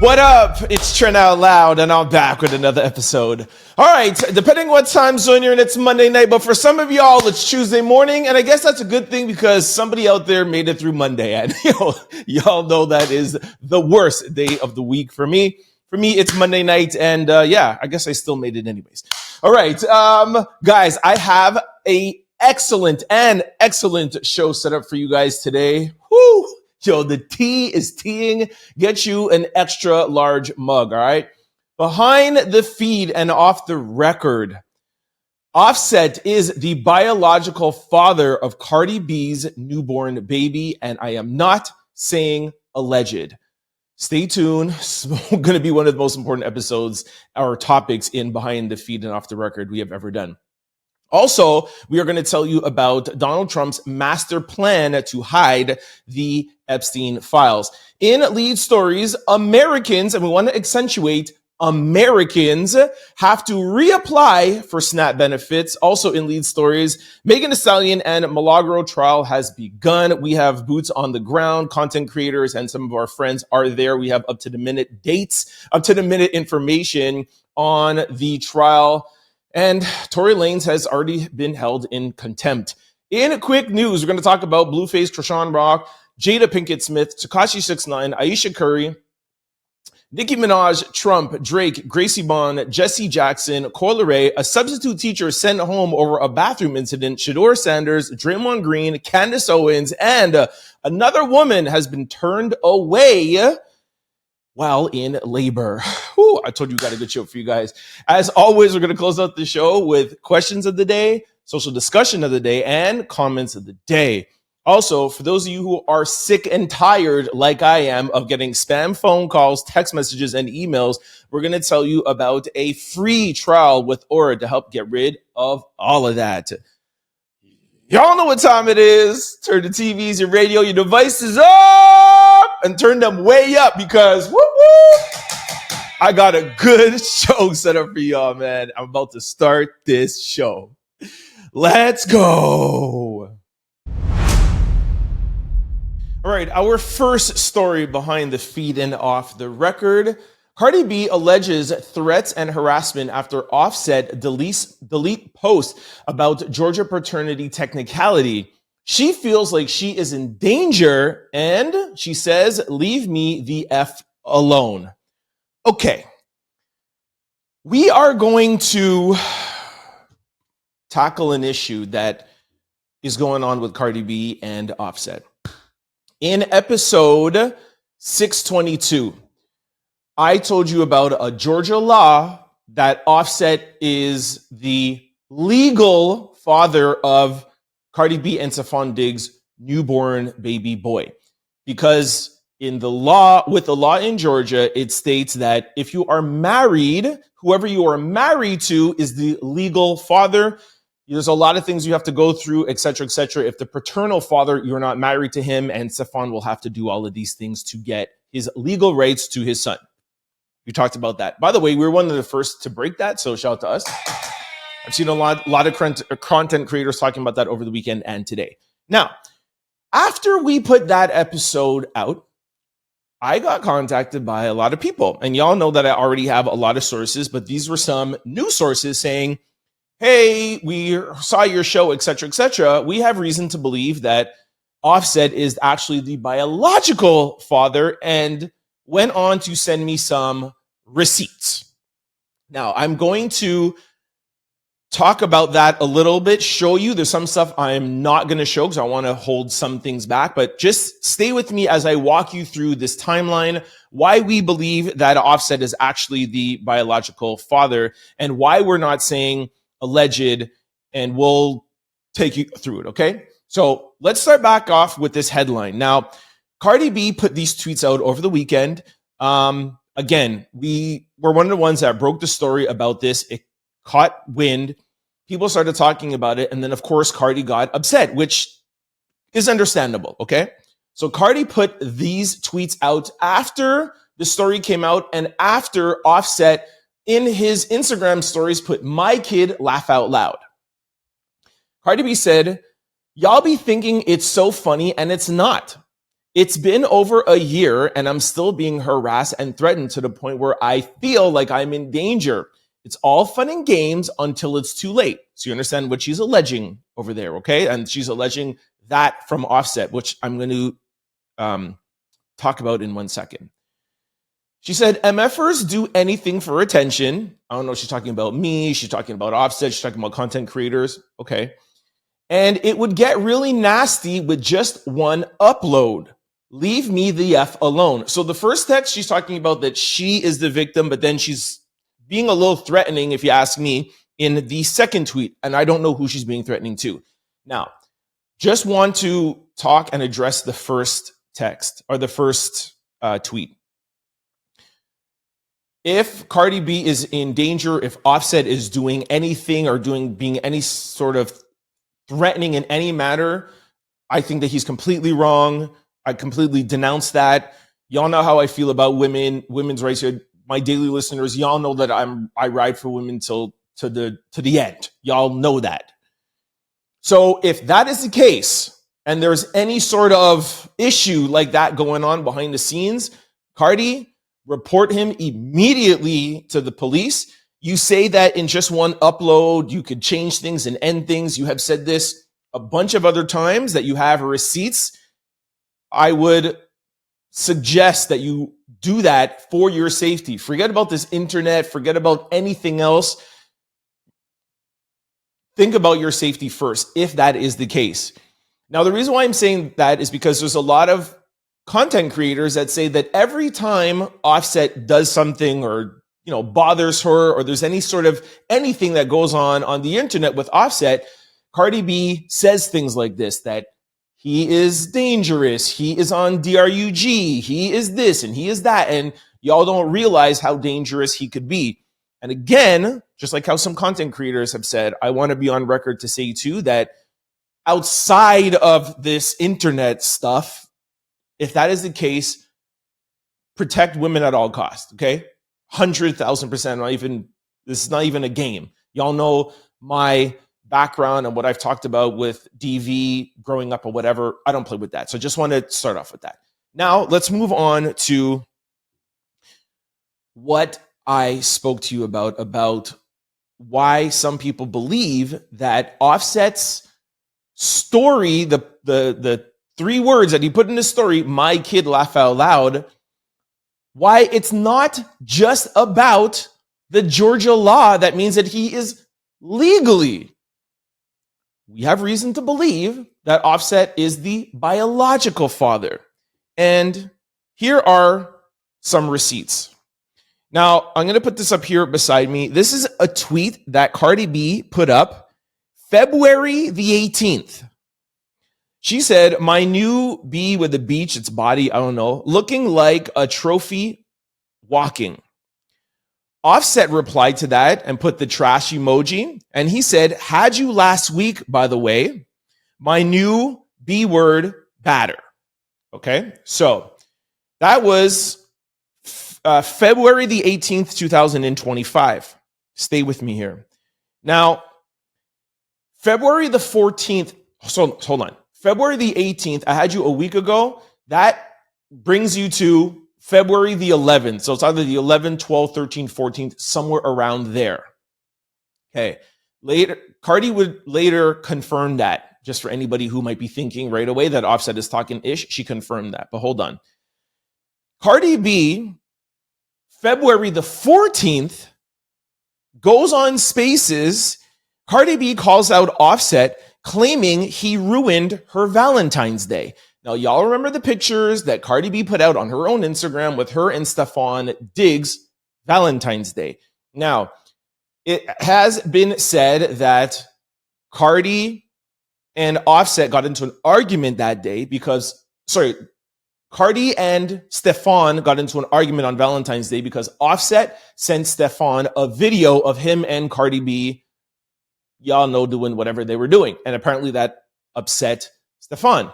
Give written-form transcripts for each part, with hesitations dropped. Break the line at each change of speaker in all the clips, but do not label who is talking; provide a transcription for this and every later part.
What up? It's Trent Out Loud, and I'm back with another episode. All right, depending what time zone you're in, it's Monday night, but for some of y'all, it's Tuesday morning, and I guess that's a good thing because somebody out there made it through Monday, and y'all know that is the worst day of the week for me. For me, it's Monday night, and yeah, I guess I still made it anyways. All right, guys, I have a excellent show set up for you guys today. Woo! Yo, the tea is teeing. Get you an extra large mug, all right? Behind the feed and off the record, Offset is the biological father of Cardi B's newborn baby, and I am not saying alleged. Stay tuned. It's going to be one of the most important episodes or topics in Behind the Feed and Off the Record we have ever done. Also, we are going to tell you about Donald Trump's master plan to hide the Epstein files. In lead stories, Americans, and we want to accentuate Americans, have to reapply for SNAP benefits. Also in lead stories, Megan Thee Stallion and Milagro trial has begun. We have boots on the ground. Content creators and some of our friends are there. We have up-to-the-minute dates, up-to-the-minute information on the trial. And Tory Lanez has already been held in contempt. In quick news, we're going to talk about Blueface, Chrisean, Jada Pickett Smith, Tekashi 6ix9ine, Ayesha Curry, Nicki Minaj, Trump, Drake, Gracie Bond, Jesse Jackson, Coi Leray, a substitute teacher sent home over a bathroom incident, Shedeur Sanders, Draymond Green, Candace Owens, and another woman has been turned away while in labor. Whew, I told you we got a good show for you guys. As always, we're going to close out the show with questions of the day, social discussion of the day, and comments of the day. Also, for those of you who are sick and tired, like I am, of getting spam phone calls, text messages, and emails, we're going to tell you about a free trial with Aura to help get rid of all of that. Y'all know what time it is. Turn the TVs, your radio, your devices up and turn them way up because I got a good show set up for y'all, man. I'm about to start this show. Let's go. All right, our first story behind the feed and off the record. Cardi B alleges threats and harassment after Offset delete post about Georgia paternity technicality. She feels like she is in danger and she says, leave me the F alone. Okay. We are going to tackle an issue that is going on with Cardi B and Offset. In episode 622, I told you about a Georgia law that Offset is the legal father of Cardi B and STEFON Diggs' newborn baby boy. Because in the law, with the law in Georgia, it states that if you are married, whoever you are married to is the legal father. There's a lot of things you have to go through, et cetera, et cetera. If the paternal father, you're not married to him, and STEFON will have to do all of these things to get his legal rights to his son. We talked about that. By the way, we were one of the first to break that, so shout out to us. I've seen a lot of content creators talking about that over the weekend and today. Now, after we put that episode out, I got contacted by a lot of people. And y'all know that I already have a lot of sources, but these were some new sources saying, hey, we saw your show, et cetera, et cetera. We have reason to believe that Offset is actually the biological father, and went on to send me some receipts. Now, I'm going to talk about that a little bit, show you. There's some stuff I'm not going to show because I want to hold some things back, but just stay with me as I walk you through this timeline, why we believe that Offset is actually the biological father, and why we're not saying alleged, and we'll take you through it, okay? So let's start back off with this headline. Now, Cardi B put these tweets out over the weekend. Again, we were one of the ones that broke the story about this. It caught wind. People started talking about it. And then, of course, Cardi got upset, which is understandable, okay? So Cardi put these tweets out after the story came out and after Offset in his Instagram stories put, "My kid, laugh out loud." Cardi B said, "Y'all be thinking it's so funny and it's not. It's been over a year and I'm still being harassed and threatened to the point where I feel like I'm in danger. It's all fun and games until it's too late. So you understand what she's alleging over there, okay? And she's alleging that from Offset, which I'm going to talk about in 1 second. She said, MFers do anything for attention. I don't know, she's talking about me, she's talking about Offset, she's talking about content creators, okay? And it would get really nasty with just one upload. Leave me the F alone. So the first text, she's talking about that she is the victim, but then she's being a little threatening, if you ask me, in the second tweet. And I don't know who she's being threatening to. Now, just want to talk and address the first text or the first tweet. If Cardi B is in danger, if Offset is doing anything or being any sort of threatening in any matter, I think that he's completely wrong. I completely denounce that. Y'all know how I feel about women's rights here. My daily listeners, y'all know that I ride for women till to the end. Y'all know that. So if that is the case, and there's any sort of issue like that going on behind the scenes, Cardi, report him immediately to the police. You say that in just one upload, you could change things and end things. You have said this a bunch of other times that you have receipts. I would suggest that you do that for your safety. Forget about this internet. Forget about anything else. Think about your safety first, if that is the case. Now, the reason why I'm saying that is because there's a lot of content creators that say that every time Offset does something or bothers her, or there's any sort of anything that goes on the internet with Offset, Cardi B says things like this, that he is dangerous, he is on DRUG, he is this and he is that, and y'all don't realize how dangerous he could be. And again, just like how some content creators have said, I want to be on record to say too that outside of this internet stuff, if that is the case, protect women at all costs, okay? 100,000%. This is not even a game. Y'all know my background and what I've talked about with DV growing up or whatever. I don't play with that. So just want to start off with that. Now, let's move on to what I spoke to you about why some people believe that Offset's story, the 3 words that he put in his story, my kid laugh out loud, why it's not just about the Georgia law that means that he is legally. We have reason to believe that Offset is the biological father. And here are some receipts. Now, I'm going to put this up here beside me. This is a tweet that Cardi B put up February the 18th. She said, my new bee with the beach, its body, I don't know, looking like a trophy walking. Offset replied to that and put the trash emoji. And he said, had you last week, by the way, my new B word batter. Okay, so that was February the 18th, 2025. Stay with me here. Now, February the 14th, so hold on. February the 18th, I had you a week ago. That brings you to February the 11th. So it's either the 11th, 12th, 13th, 14th, somewhere around there. Okay. Later, Cardi would later confirm that, just for anybody who might be thinking right away that Offset is talking ish. She confirmed that, but hold on. Cardi B, February the 14th, goes on Spaces. Cardi B calls out Offset, claiming he ruined her Valentine's Day. Now, y'all remember the pictures that Cardi B put out on her own Instagram with her and STEFON Diggs Valentine's Day. Now, it has been said that Cardi and Offset got into an argument that day Cardi and STEFON got into an argument on Valentine's Day because Offset sent STEFON a video of him and Cardi B, y'all know, doing whatever they were doing. And apparently that upset STEFON.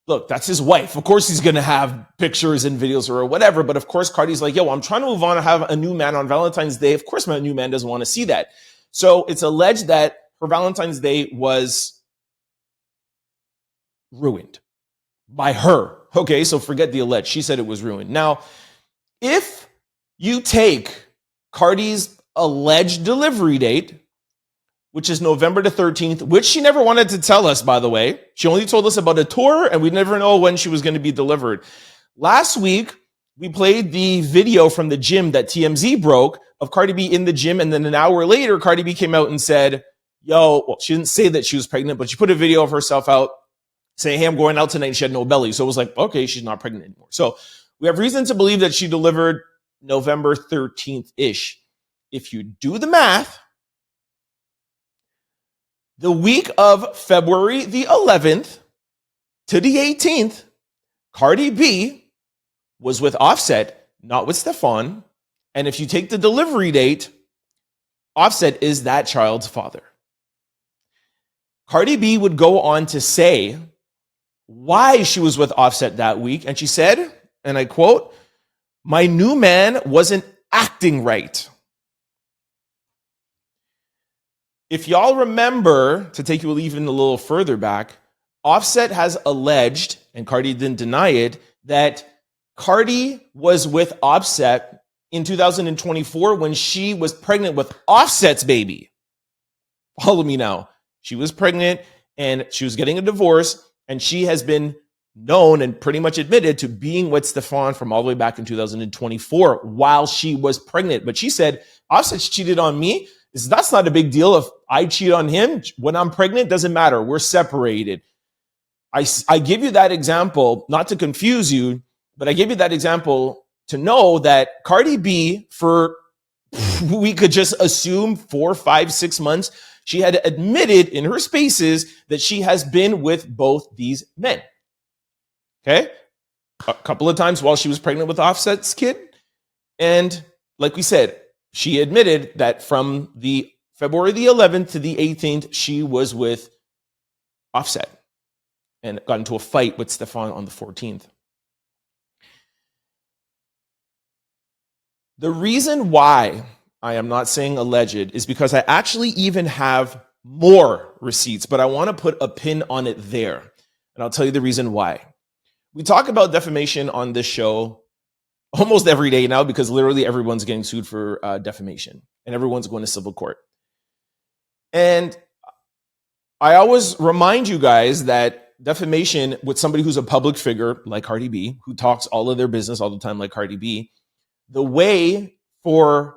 Look, that's his wife. Of course he's going to have pictures and videos or whatever. But of course, Cardi's like, yo, I'm trying to move on and have a new man on Valentine's Day. Of course, my new man doesn't want to see that. So it's alleged that her Valentine's Day was ruined by her Okay, so forget the alleged. She said it was ruined. Now, if you take Cardi's alleged delivery date, which is November the 13th, which she never wanted to tell us, by the way. She only told us about a tour, and we never know when she was going to be delivered. Last week, we played the video from the gym that TMZ broke of Cardi B in the gym, and then an hour later, Cardi B came out and said, well, she didn't say that she was pregnant, but she put a video of herself out saying, hey, I'm going out tonight, and she had no belly. So it was like, okay, she's not pregnant anymore. So we have reason to believe that she delivered November 13th-ish. If you do the math, the week of February the 11th to the 18th, Cardi B was with Offset, not with STEFON. And if you take the delivery date, Offset is that child's father. Cardi B would go on to say why she was with Offset that week. And she said, and I quote, my new man wasn't acting right. If y'all remember, to take you even a little further back, Offset has alleged, and Cardi didn't deny it, that Cardi was with Offset in 2024 when she was pregnant with Offset's baby. Follow me now. She was pregnant and she was getting a divorce, and she has been known and pretty much admitted to being with STEFON from all the way back in 2024 while she was pregnant. But she said, Offset cheated on me. That's not a big deal. If I cheat on him when I'm pregnant, doesn't matter. We're separated. I give you that example, not to confuse you, but I give you that example to know that Cardi B, for we could just assume 4, 5, 6 months, she had admitted in her spaces that she has been with both these men. Okay? A couple of times while she was pregnant with Offset's kid. And like we said, she admitted that from the February the 11th to the 18th, she was with Offset and got into a fight with STEFON on the 14th. The reason why I am not saying alleged is because I actually even have more receipts, but I want to put a pin on it there. And I'll tell you the reason why. We talk about defamation on this show almost every day now because literally everyone's getting sued for defamation and everyone's going to civil court. And I always remind you guys that defamation with somebody who's a public figure like Cardi B, who talks all of their business all the time like Cardi B, the way for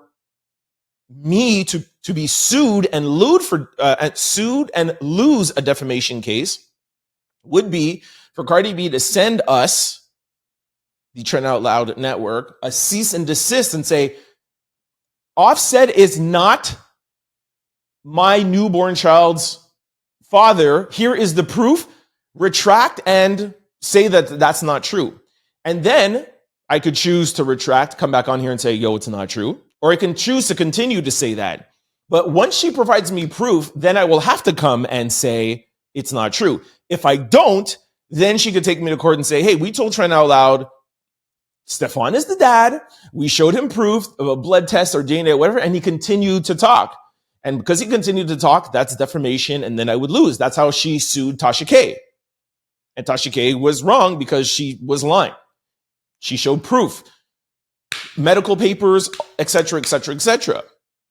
me to be sued and lose a defamation case would be for Cardi B to send us, the Trend Out Loud network, a cease and desist and say, Offset is not my newborn child's father. Here is the proof. Retract and say that that's not true. And then I could choose to retract, come back on here and say, yo, it's not true. Or I can choose to continue to say that. But once she provides me proof, then I will have to come and say it's not true. If I don't, then she could take me to court and say, hey, we told Trend Out Loud STEFON is the dad. We showed him proof of a blood test or DNA, whatever, and he continued to talk. And because he continued to talk, that's defamation, and then I would lose. That's how she sued Tasha K. And Tasha K was wrong because she was lying. She showed proof, medical papers, etc., etc., etc.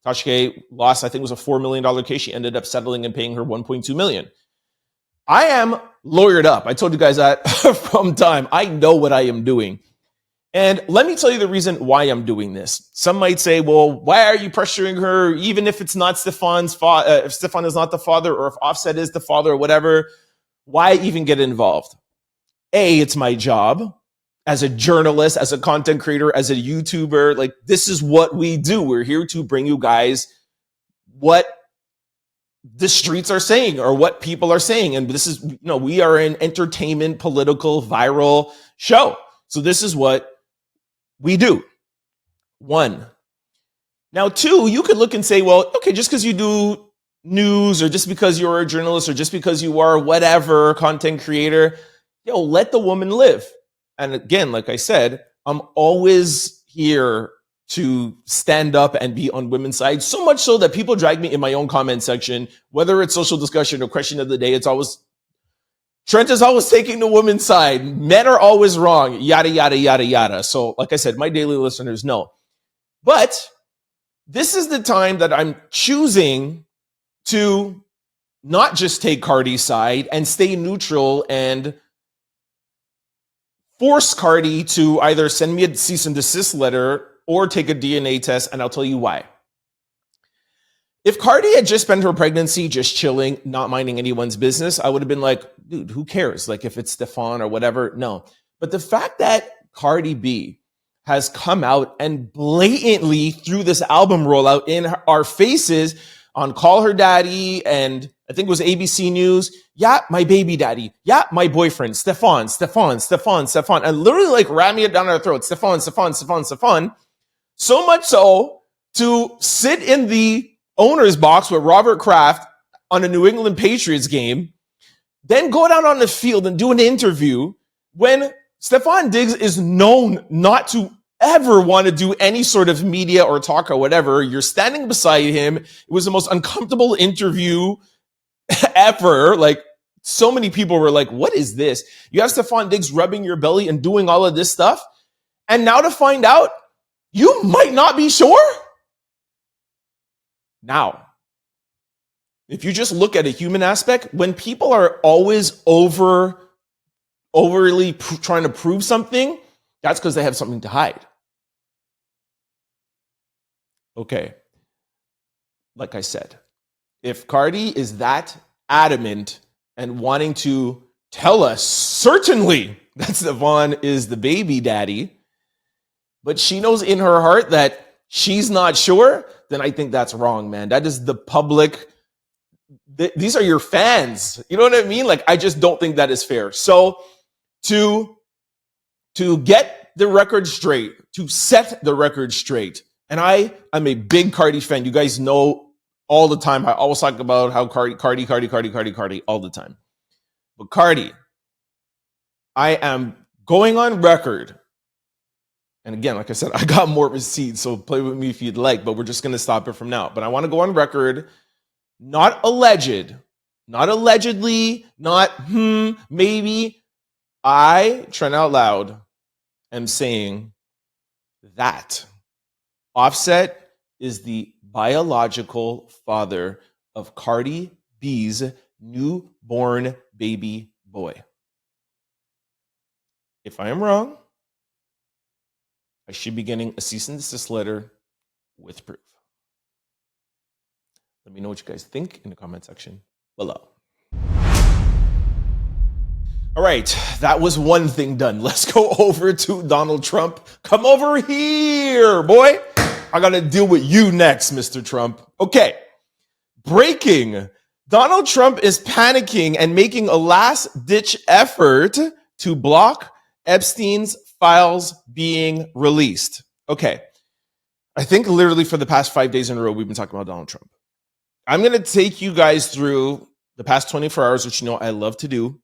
Tasha K lost, I think it was a $4 million case. She ended up settling and paying her $1.2 million. I am lawyered up. I told you guys that from time. I know what I am doing. And let me tell you the reason why I'm doing this. Some might say, well, why are you pressuring her? Even if it's not STEFON's father, if STEFON is not the father, or if Offset is the father or whatever, why even get involved? A, it's my job as a journalist, as a content creator, as a YouTuber. Like, this is what we do. We're here to bring you guys what the streets are saying or what people are saying. And this is, we are an entertainment, political, viral show. So this is what we do. 1. Now, 2, you could look and say, well, okay, just because you do news or just because you're a journalist or just because you are whatever content creator, let the woman live. And again, like I said, I'm always here to stand up and be on women's side, so much so that people drag me in my own comment section, whether it's social discussion or question of the day. It's always, Trent is always taking the woman's side. Men are always wrong. Yada, yada, yada, yada. So, like I said, my daily listeners know. But this is the time that I'm choosing to not just take Cardi's side and stay neutral and force Cardi to either send me a cease and desist letter or take a DNA test, and I'll tell you why. If Cardi had just spent her pregnancy just chilling, not minding anyone's business, I would have been like, dude, who cares? Like if it's STEFON or whatever, no. But the fact that Cardi B has come out and blatantly threw this album rollout in our faces on Call Her Daddy, and I think it was ABC News. Yeah, my baby daddy. Yeah, my boyfriend, STEFON, and literally like ramming it down our throats. STEFON. So much so to sit in the owner's box with Robert Kraft on a New England Patriots game, then go down on the field and do an interview when STEFON Diggs is known not to ever want to do any sort of media or talk or whatever. You're standing beside him. It was the most uncomfortable interview ever. Like, so many people were like, what is this? You have STEFON Diggs rubbing your belly and doing all of this stuff. And now to find out, you might not be sure. Now, if you just look at a human aspect, when people are always overly trying to prove something, that's because they have something to hide. Okay. Like I said, if Cardi is that adamant and wanting to tell us certainly that STEFON is the baby daddy, but she knows in her heart that she's not sure, then I think that's wrong, man. That is the public. These are your fans. You know what I mean? Like, I just don't think that is fair. So to get the record straight, to set the record straight, and I am a big Cardi fan. You guys know all the time. I always talk about how Cardi all the time. But Cardi, I am going on record. And again, like I said, I got more receipts, so play with me if you'd like, but we're just going to stop it from now. But I want to go on record, not allegedly, not maybe. I, Trent Out Loud, am saying that Offset is the biological father of Cardi B's newborn baby boy. If I am wrong, I should be getting a cease and desist letter with proof. Let me know what you guys think in the comment section below. All right, that was one thing done. Let's go over to Donald Trump. Come over here, boy. I got to deal with you next, Mr. Trump. Okay, breaking. Donald Trump is panicking and making a last-ditch effort to block Epstein's files being released. Okay, I think literally for the past 5 days in a row, we've been talking about Donald Trump. I'm going to take you guys through the past 24 hours, which you know I love to do,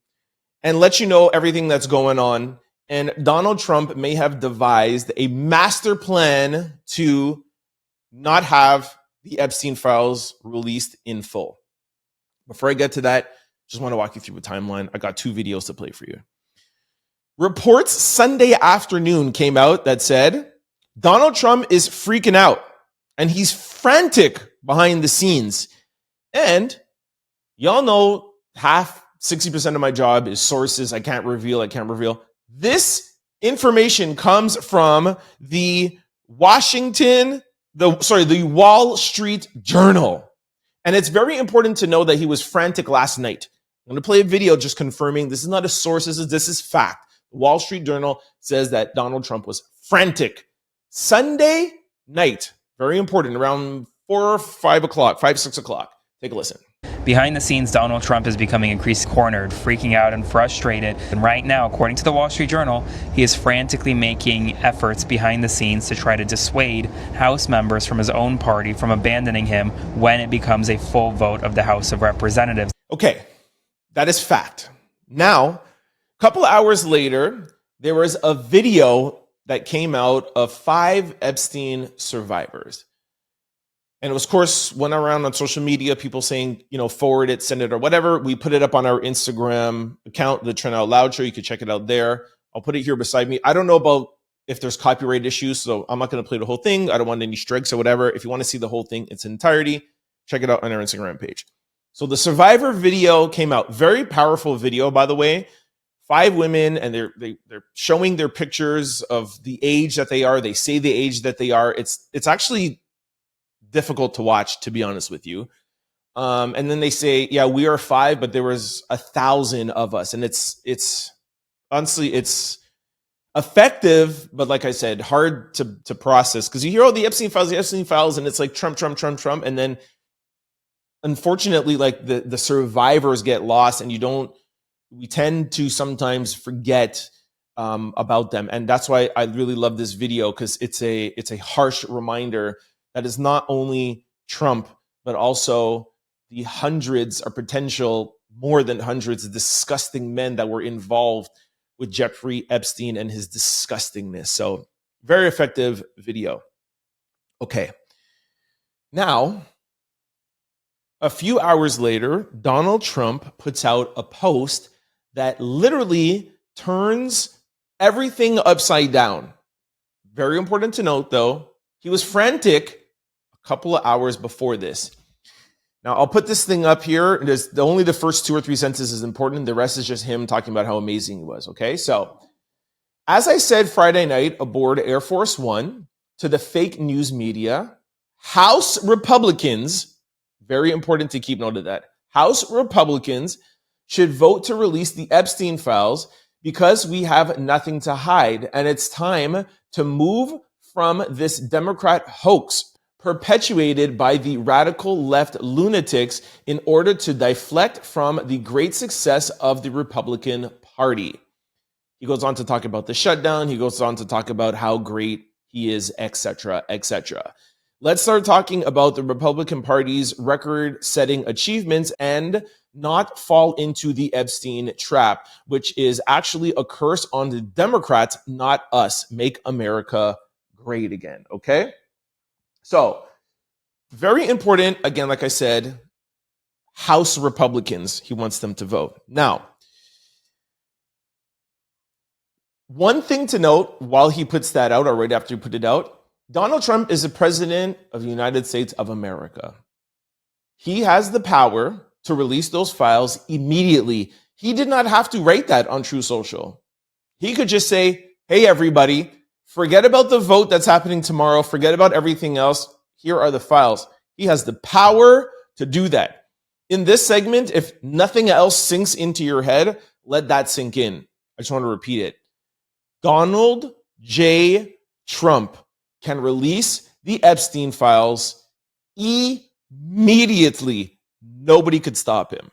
and let you know everything that's going on. And Donald Trump may have devised a master plan to not have the Epstein files released in full. Before I get to that, just want to walk you through a timeline. I got 2 videos to play for you. Reports Sunday afternoon came out that said Donald Trump is freaking out and he's frantic behind the scenes. And y'all know 60% of my job is sources I can't reveal. This information comes from the Wall Street Journal. And it's very important to know that he was frantic last night. I'm going to play a video just confirming this is not a source, this is fact. The Wall Street Journal says that Donald Trump was frantic Sunday night. Very important, around 6 o'clock. Take a listen.
Behind the scenes, Donald Trump is becoming increasingly cornered, freaking out and frustrated. And right now, according to the Wall Street Journal, he is frantically making efforts behind the scenes to try to dissuade House members from his own party from abandoning him when it becomes a full vote of the House of Representatives.
Okay, that is fact. Now, a couple hours later, there was a video that came out of 5 Epstein survivors. And it was, of course, went around on social media, people saying, forward it, send it, or whatever. We put it up on our Instagram account, the Trend Out Loud Show. You can check it out there. I'll put it here beside me. I don't know about if there's copyright issues, so I'm not going to play the whole thing. I don't want any strikes or whatever. If you want to see the whole thing, its entirety, check it out on our Instagram page. So the Survivor video came out. Very powerful video, by the way. 5 women, and they're showing their pictures of the age that they are. They say the age that they are. It's actually difficult to watch, to be honest with you. And then they say, yeah, we are 5, but there was 1,000 of us. And it's honestly, it's effective, but like I said, hard to process, because you hear all the Epstein files, and it's like Trump. And then unfortunately, like the survivors get lost, and we tend to sometimes forget about them. And that's why I really love this video, because it's a harsh reminder that is not only Trump, but also the hundreds or potential more than hundreds of disgusting men that were involved with Jeffrey Epstein and his disgustingness. So very effective video. Okay. Now, a few hours later, Donald Trump puts out a post that literally turns everything upside down. Very important to note, though, he was frantic a couple of hours before this. Now, I'll put this thing up here. There's only the first 2 or 3 sentences is important. The rest is just him talking about how amazing he was, okay? So, as I said Friday night aboard Air Force One to the fake news media, House Republicans, very important to keep note of that, House Republicans should vote to release the Epstein files because we have nothing to hide, and it's time to move from this Democrat hoax perpetuated by the radical left lunatics in order to deflect from the great success of the Republican Party. He goes on to talk about the shutdown. He goes on to talk about how great he is, etc., etc. Let's start talking about the Republican Party's record-setting achievements and not fall into the Epstein trap, which is actually a curse on the Democrats, not us. Make America great again, okay? So, very important, again, like I said, House Republicans, he wants them to vote. Now, one thing to note while he puts that out, or right after he put it out, Donald Trump is the president of the United States of America. He has the power to release those files immediately. He did not have to write that on True Social. He could just say, hey, everybody, forget about the vote that's happening tomorrow. Forget about everything else. Here are the files. He has the power to do that. In this segment, if nothing else sinks into your head, let that sink in. I just want to repeat it. Donald J. Trump can release the Epstein files immediately. Nobody could stop him.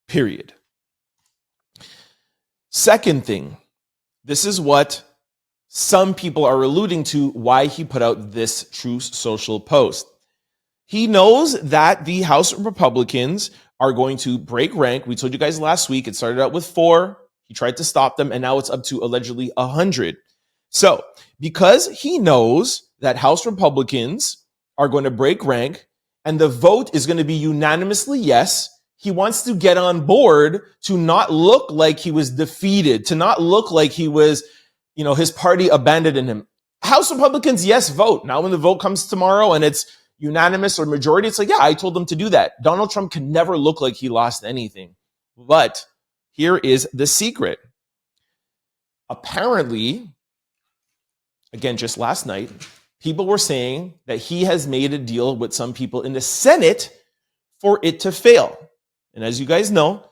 Period. Second thing, this is what some people are alluding to why he put out this Truth Social post. He knows that the House Republicans are going to break rank. We told you guys last week, it started out with 4. He tried to stop them, and now it's up to allegedly 100. So, because he knows that House Republicans are going to break rank and the vote is going to be unanimously yes, he wants to get on board to not look like he was defeated, to not look like he was, his party abandoned him. House Republicans, yes, vote. Now, when the vote comes tomorrow and it's unanimous or majority, it's like, yeah, I told them to do that. Donald Trump can never look like he lost anything. But here is the secret. Apparently, again, just last night, people were saying that he has made a deal with some people in the Senate for it to fail. And as you guys know,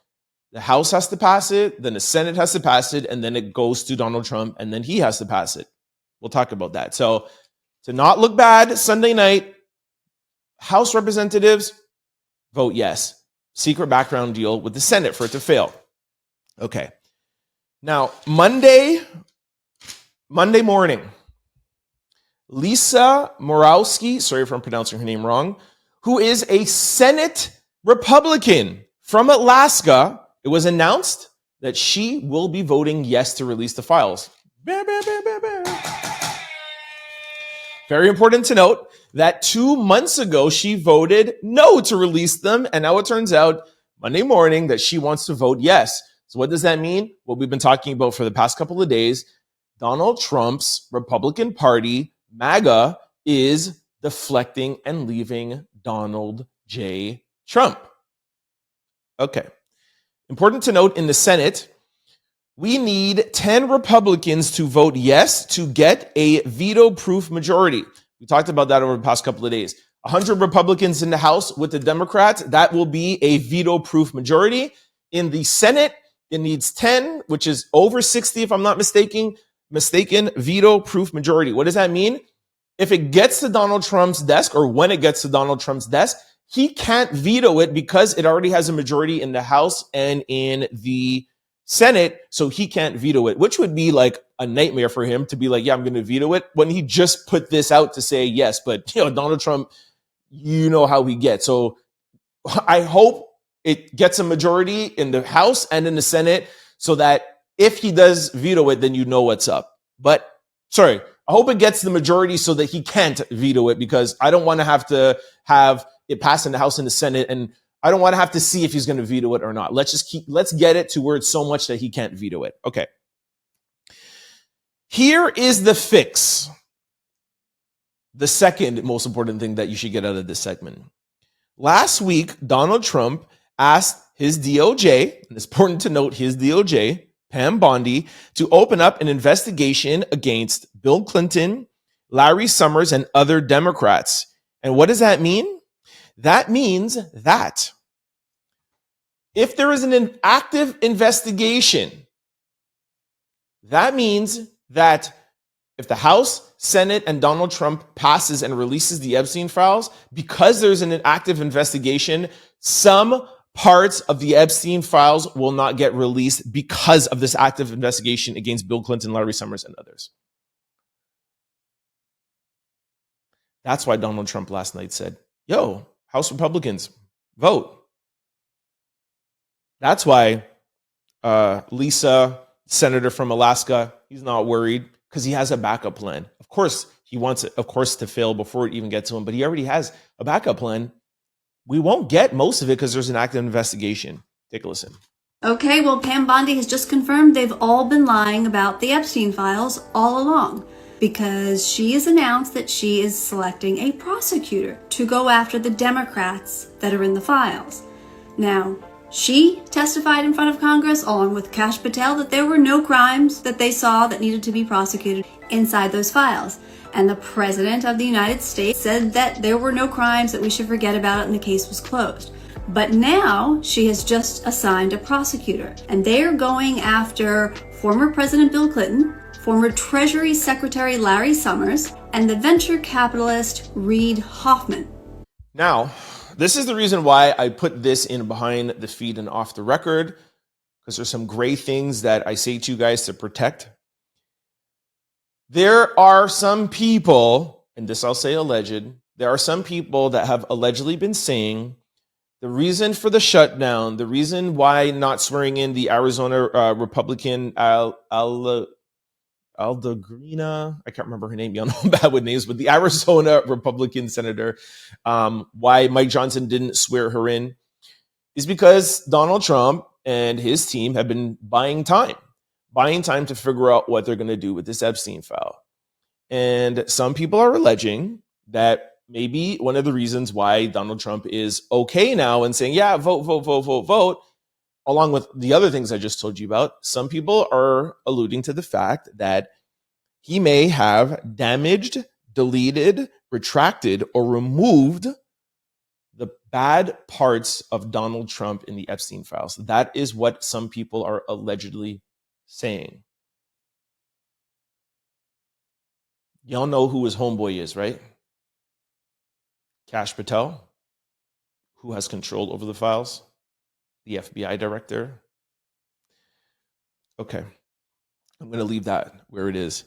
the House has to pass it, then the Senate has to pass it, and then it goes to Donald Trump, and then he has to pass it. We'll talk about that. So to not look bad, Sunday night, House representatives, vote yes. Secret background deal with the Senate for it to fail. Okay. Now, Monday morning, Lisa Murkowski, sorry if I'm pronouncing her name wrong, who is a Senate Republican from Alaska, it was announced that she will be voting yes to release the files. Very important to note that 2 months ago, she voted no to release them. And now it turns out Monday morning that she wants to vote yes. So what does that mean? What we've been talking about for the past couple of days, Donald Trump's Republican Party, MAGA, is deflecting and leaving Donald J. Trump. Okay. Important to note, in the Senate, we need 10 Republicans to vote yes to get a veto-proof majority. We talked about that over the past couple of days. 100 Republicans in the House with the Democrats, that will be a veto-proof majority. In the Senate, it needs 10, which is over 60, if I'm not mistaken, veto-proof majority. What does that mean? If it gets to Donald Trump's desk, or when it gets to Donald Trump's desk, he can't veto it because it already has a majority in the House and in the Senate, so he can't veto it, which would be like a nightmare for him to be like, yeah, I'm going to veto it when he just put this out to say yes. But, Donald Trump, you know how he gets. So I hope it gets a majority in the House and in the Senate so that if he does veto it, then you know what's up. But I hope it gets the majority so that he can't veto it, because I don't want to have it pass in the House and the Senate, and I don't want to have to see if he's going to veto it or not. Let's get it to where it's so much that he can't veto it. Okay. Here is the fix. The second most important thing that you should get out of this segment. Last week, Donald Trump asked his DOJ, and it's important to note his DOJ, Pam Bondi, to open up an investigation against Bill Clinton, Larry Summers, and other Democrats. And what does that mean? That means that if there is an active investigation, that means that if the House, Senate, and Donald Trump passes and releases the Epstein files, because there's an active investigation, some parts of the Epstein files will not get released because of this active investigation against Bill Clinton, Larry Summers, and others. That's why Donald Trump last night said, yo, House Republicans, vote. That's why Lisa, senator from Alaska, he's not worried because he has a backup plan. Of course, he wants it, to fail before it even gets to him, but he already has a backup plan. We won't get most of it because there's an active investigation. Take a listen.
Okay, well, Pam Bondi has just confirmed they've all been lying about the Epstein files all along, because she has announced that she is selecting a prosecutor to go after the Democrats that are in the files. Now, she testified in front of Congress along with Kash Patel that there were no crimes that they saw that needed to be prosecuted inside those files. And the President of the United States said that there were no crimes, that we should forget about it, and the case was closed. But now she has just assigned a prosecutor, and they are going after former President Bill Clinton, former Treasury Secretary Larry Summers, and the venture capitalist Reid Hoffman.
Now, this is the reason why I put this in behind the feed and off the record, because there's some gray things that I say to you guys to protect. There are some people, and this I'll say alleged, there are some people that have allegedly been saying the reason for the shutdown, the reason why not swearing in the Arizona Republican Aldagrina, I can't remember her name, y'all know I'm bad with names, but the Arizona Republican senator, why Mike Johnson didn't swear her in, is because Donald Trump and his team have been buying time to figure out what they're going to do with this Epstein file. And some people are alleging that maybe one of the reasons why Donald Trump is okay now and saying, yeah, vote, along with the other things I just told you about, some people are alluding to the fact that he may have damaged, deleted, retracted, or removed the bad parts of Donald Trump in the Epstein files. That is what some people are allegedly saying. Y'all know who his homeboy is, right? Kash Patel, who has control over the files, the FBI director. Okay, I'm going to leave that where it is.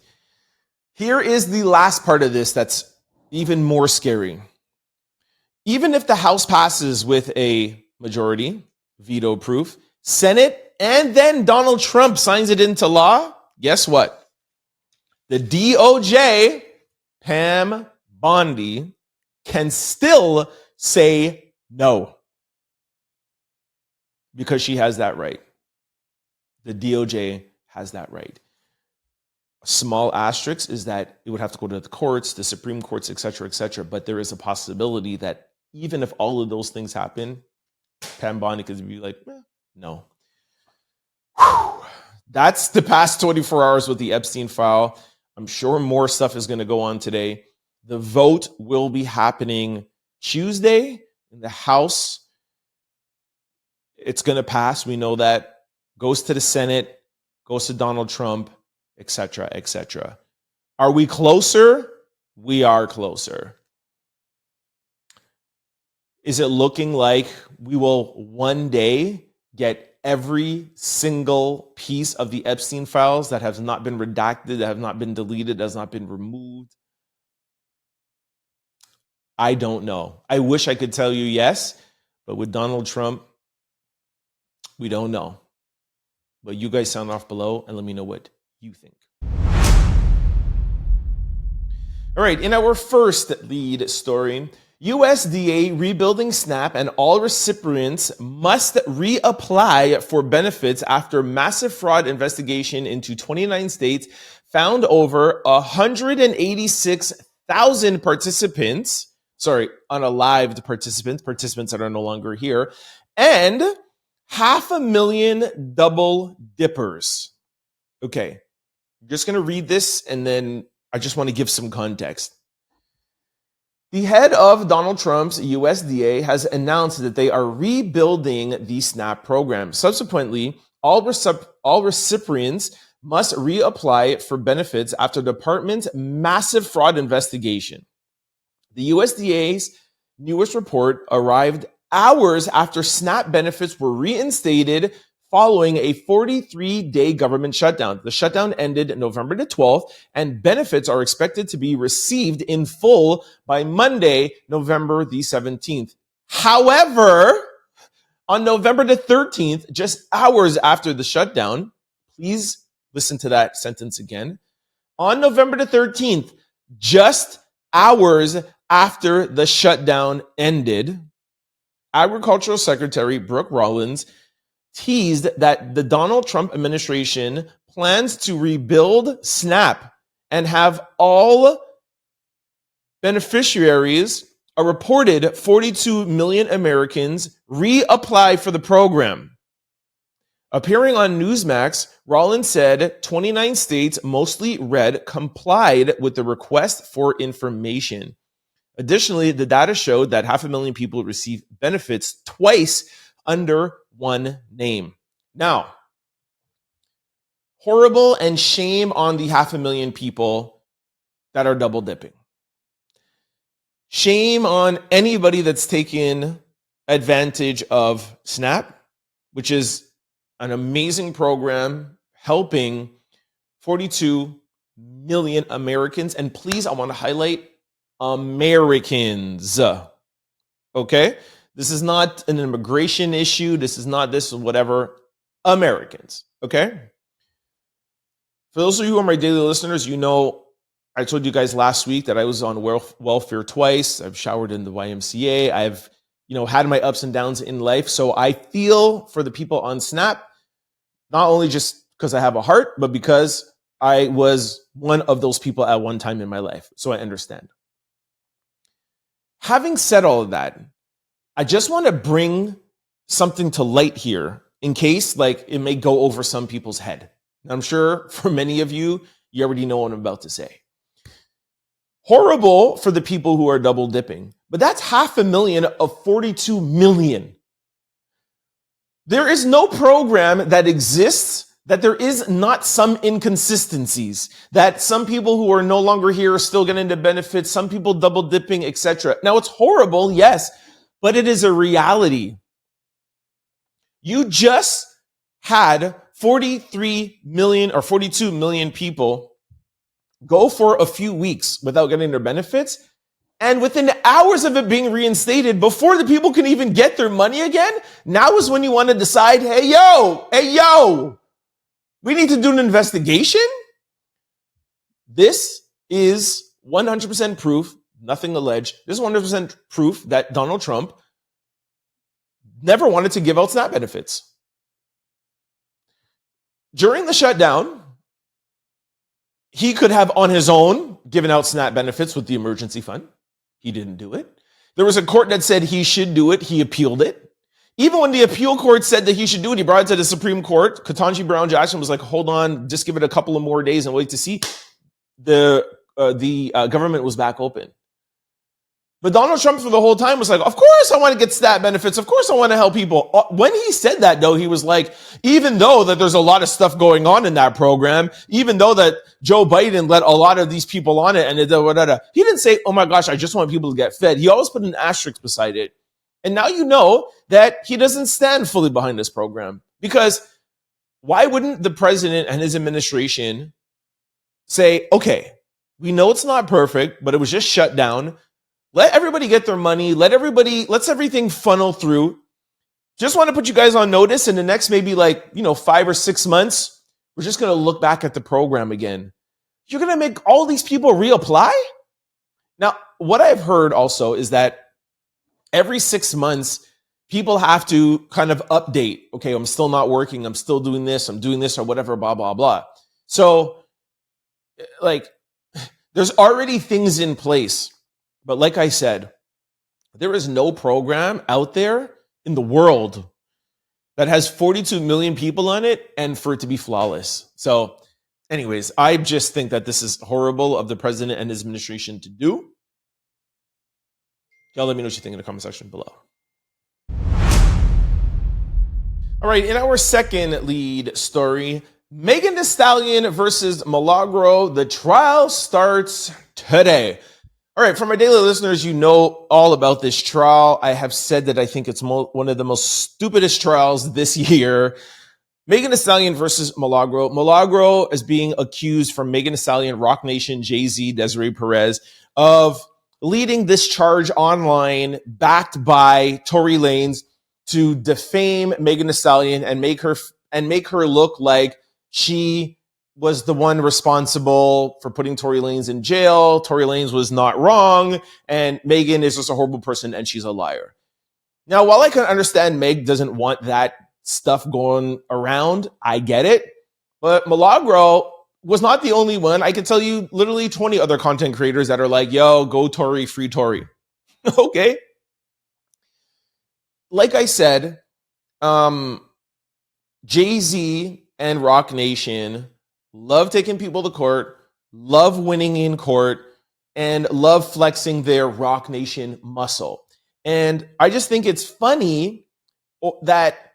Here is the last part of this that's even more scary. Even if the House passes with a majority, veto proof, Senate, and then Donald Trump signs it into law, guess what? The DOJ, Pam Bondi can still say no because she has that right. The DOJ has that right. A small asterisk is that it would have to go to the courts, the Supreme Courts, et cetera, but there is a possibility that even if all of those things happen, Pam Bondi could be like, no. Whew. That's the past 24 hours with the Epstein file. I'm sure more stuff is going to go on today. The vote will be happening Tuesday in the House. It's going to pass. We know that. Goes to the Senate, goes to Donald Trump, et cetera. Are we closer? We are closer. Is it looking like we will one day get every single piece of the Epstein files that has not been redacted, that have not been deleted, that has not been removed? I don't know. I wish I could tell you yes, but with Donald Trump, we don't know. But you guys sound off below and let me know what you think. All right, in our first lead story, USDA rebuilding SNAP and all recipients must reapply for benefits after massive fraud investigation into 29 states found over 186,000 participants, unalived participants that are no longer here, and 500,000 double dippers. Okay, I'm just going to read this and then I just want to give some context. The head of Donald Trump's USDA has announced that they are rebuilding the SNAP program. Subsequently, all recipients must reapply for benefits after the department's massive fraud investigation. The USDA's newest report arrived hours after SNAP benefits were reinstated following a 43-day government shutdown. The shutdown ended November the 12th, and benefits are expected to be received in full by Monday, November the 17th. However, on November the 13th, just hours after the shutdown, please listen to that sentence again. On November the 13th, just hours after the shutdown ended, Agricultural Secretary Brooke Rollins teased that the Donald Trump administration plans to rebuild SNAP and have all beneficiaries, a reported 42 million Americans, reapply for the program. Appearing on Newsmax, Rollins said 29 states, mostly red, complied with the request for information. Additionally, the data showed that 500,000 people received benefits twice under one name. Now, horrible and shame on the 500,000 people that are double dipping. Shame on anybody that's taken advantage of SNAP, which is an amazing program helping 42 million Americans. And please, I want to highlight Americans. Okay? This is not an immigration issue. This is not this or whatever. Americans. Okay? For those of you who are my daily listeners, you know I told you guys last week that I was on welfare twice. I've showered in the YMCA. I've had my ups and downs in life. So I feel for the people on SNAP, not only just because I have a heart, but because I was one of those people at one time in my life. So I understand. Having said all of that, I just want to bring something to light here in case it may go over some people's head. And I'm sure for many of you, you already know what I'm about to say. Horrible for the people who are double dipping, but that's 500,000 of 42 million. There is no program that exists that there is not some inconsistencies, that some people who are no longer here are still getting the benefits, some people double dipping, etc. Now, it's horrible, yes, but it is a reality. You just had 43 million or 42 million people go for a few weeks without getting their benefits. And within hours of it being reinstated, before the people can even get their money again, now is when you want to decide, hey, yo, we need to do an investigation. This is 100% proof, nothing alleged. This is 100% proof that Donald Trump never wanted to give out SNAP benefits. During the shutdown, he could have on his own given out SNAP benefits with the emergency fund. He didn't do it. There was a court that said he should do it. He appealed it. Even when the appeal court said that he should do it, he brought it to the Supreme Court. Ketanji Brown Jackson was like, hold on, just give it a couple of more days and wait to see. The government was back open. But Donald Trump for the whole time was like, of course I want to get SNAP benefits. Of course I want to help people. When he said that, though, he was like, even though that there's a lot of stuff going on in that program, even though that Joe Biden let a lot of these people on it, and he didn't say, oh my gosh, I just want people to get fed. He always put an asterisk beside it. And now you know that he doesn't stand fully behind this program. Because why wouldn't the president and his administration say, okay, we know it's not perfect, but it was just shut down. Let everybody get their money. Let's everything funnel through. Just want to put you guys on notice in the next maybe 5 or 6 months. We're just going to look back at the program again. You're going to make all these people reapply? Now, what I've heard also is that every 6 months, people have to kind of update. Okay, I'm still not working. I'm still doing this. I'm doing this or whatever, blah, blah, blah. So, there's already things in place. But like I said, there is no program out there in the world that has 42 million people on it and for it to be flawless. So anyways, I just think that this is horrible of the president and his administration to do. Y'all let me know what you think in the comment section below. All right, in our second lead story, Megan Thee Stallion versus Milagro. The trial starts today. All right, for my daily listeners, you know all about this trial. I have said that I think it's one of the most stupidest trials this year. Megan Thee Stallion versus Milagro. Milagro is being accused from Megan Thee Stallion, Roc Nation, Jay-Z, Desiree Perez of leading this charge online backed by Tory Lanez to defame Megan Thee Stallion and make her look like she was the one responsible for putting Tory Lanez in jail. Tory Lanez was not wrong, and Megan is just a horrible person, and she's a liar. Now, while I can understand Meg doesn't want that stuff going around, I get it. But Milagro was not the only one. I can tell you literally 20 other content creators that are like, yo, go Tory, free Tory. Okay. Like I said, Jay-Z and Roc Nation love taking people to court, love winning in court, and love flexing their Roc Nation muscle. And I just think it's funny that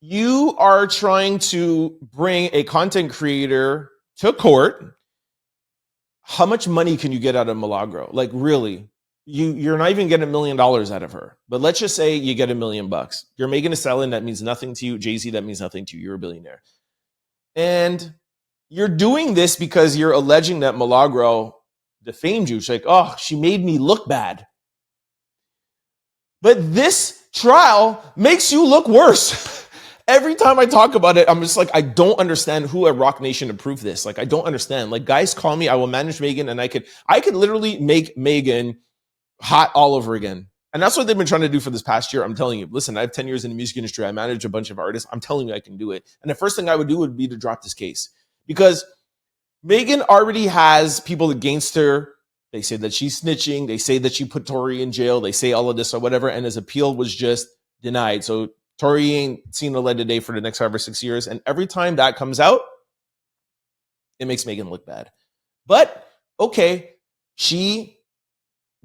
you are trying to bring a content creator to court. How much money can you get out of Milagro? Like, really? You're not even getting $1 million out of her. But let's just say you get $1 million. You're Megan Thee Stallion, that means nothing to you. Jay-Z, that means nothing to you. You're a billionaire. And you're doing this because you're alleging that Milagro defamed you. She's like, oh, she made me look bad. But this trial makes you look worse. Every time I talk about it, I'm just like, I don't understand who at Roc Nation approved this. Like, I don't understand. Like, guys, call me. I will manage Megan, and I could literally make Megan hot all over again. And that's what they've been trying to do for this past year. I'm telling you, listen, I have 10 years in the music industry. I manage a bunch of artists. I'm telling you, I can do it. And the first thing I would do would be to drop this case. Because Megan already has people against her. They say that she's snitching. They say that she put Tory in jail. They say all of this or whatever. And his appeal was just denied. So Tory ain't seen the light of day for the next 5 or 6 years. And every time that comes out, it makes Megan look bad. But, okay, she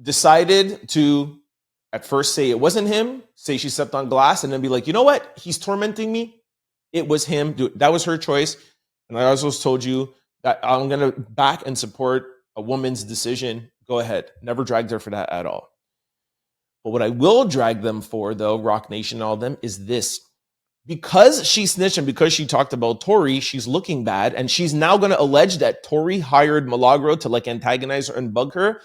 decided to at first say it wasn't him, say she stepped on glass, and then be like, you know what? He's tormenting me. It was him. Dude, that was her choice. And I also told you that I'm going to back and support a woman's decision. Go ahead. Never dragged her for that at all. But what I will drag them for, though, Roc Nation and all of them, is this. Because she snitched and because she talked about Tory, she's looking bad. And she's now going to allege that Tory hired Milagro to like antagonize her and bug her.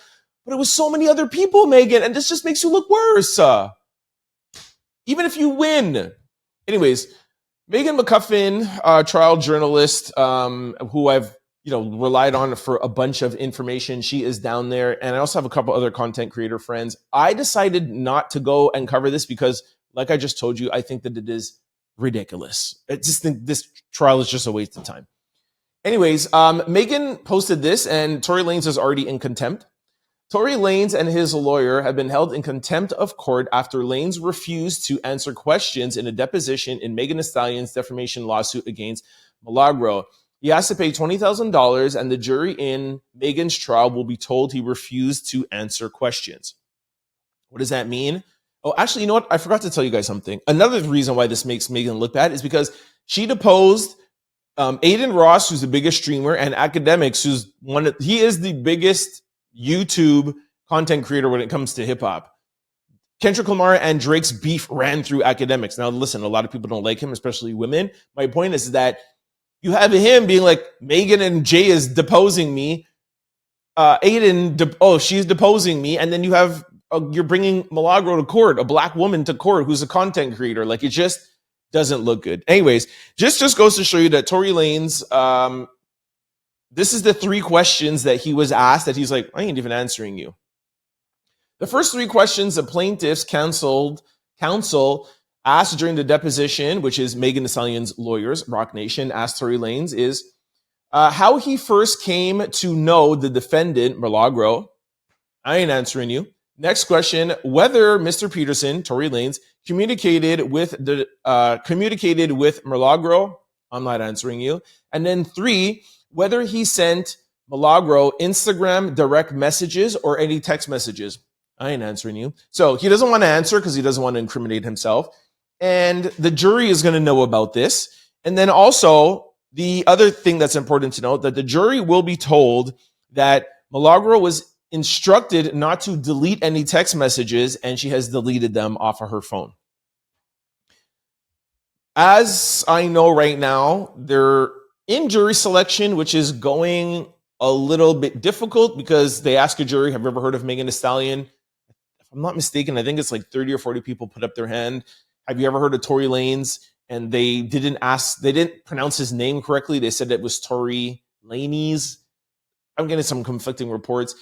But it was so many other people, Megan. And this just makes you look worse. Even if you win. Anyways, Megan McCuffin, trial journalist, who I've relied on for a bunch of information. She is down there. And I also have a couple other content creator friends. I decided not to go and cover this because, like I just told you, I think that it is ridiculous. I just think this trial is just a waste of time. Anyways, Megan posted this, and Tory Lanez is already in contempt. Tory Lanez and his lawyer have been held in contempt of court after Lanez refused to answer questions in a deposition in Megan Thee Stallion's defamation lawsuit against Milagro. He has to pay $20,000, and the jury in Megan's trial will be told he refused to answer questions. What does that mean? Oh, actually, you know what? I forgot to tell you guys something. Another reason why this makes Megan look bad is because she deposed Aiden Ross, who's the biggest streamer, and Academics, he is the biggest YouTube content creator when it comes to hip hop. Kendrick Lamar and Drake's beef ran through Academics. Now, listen, a lot of people don't like him, especially women. My point is that you have him being like, Megan and Jay is deposing me. She's deposing me. And then you have, you're bringing Milagro to court, a black woman to court who's a content creator. Like, it just doesn't look good. Anyways, just goes to show you that Tory Lanez, this is the 3 questions that he was asked that he's like, I ain't even answering you. The first 3 questions the plaintiff's counsel asked during the deposition, which is Megan Thee Stallion's lawyers, Roc Nation, asked Tory Lanez, is how he first came to know the defendant, Milagro. I ain't answering you. Next question, whether Mr. Peterson, Tory Lanez, communicated with Milagro. I'm not answering you. And then 3, whether he sent Milagro Instagram direct messages or any text messages. I ain't answering you. So he doesn't want to answer because he doesn't want to incriminate himself. And the jury is going to know about this. And then also, the other thing that's important to note, that the jury will be told that Milagro was instructed not to delete any text messages, and she has deleted them off of her phone. As I know right now, they're in jury selection, which is going a little bit difficult because they ask a jury, have you ever heard of Megan Thee Stallion? If I'm not mistaken, I think it's like 30 or 40 people put up their hand. Have you ever heard of Tory Lanez? And they didn't pronounce his name correctly. They said it was Tory Lanez. I'm getting some conflicting reports.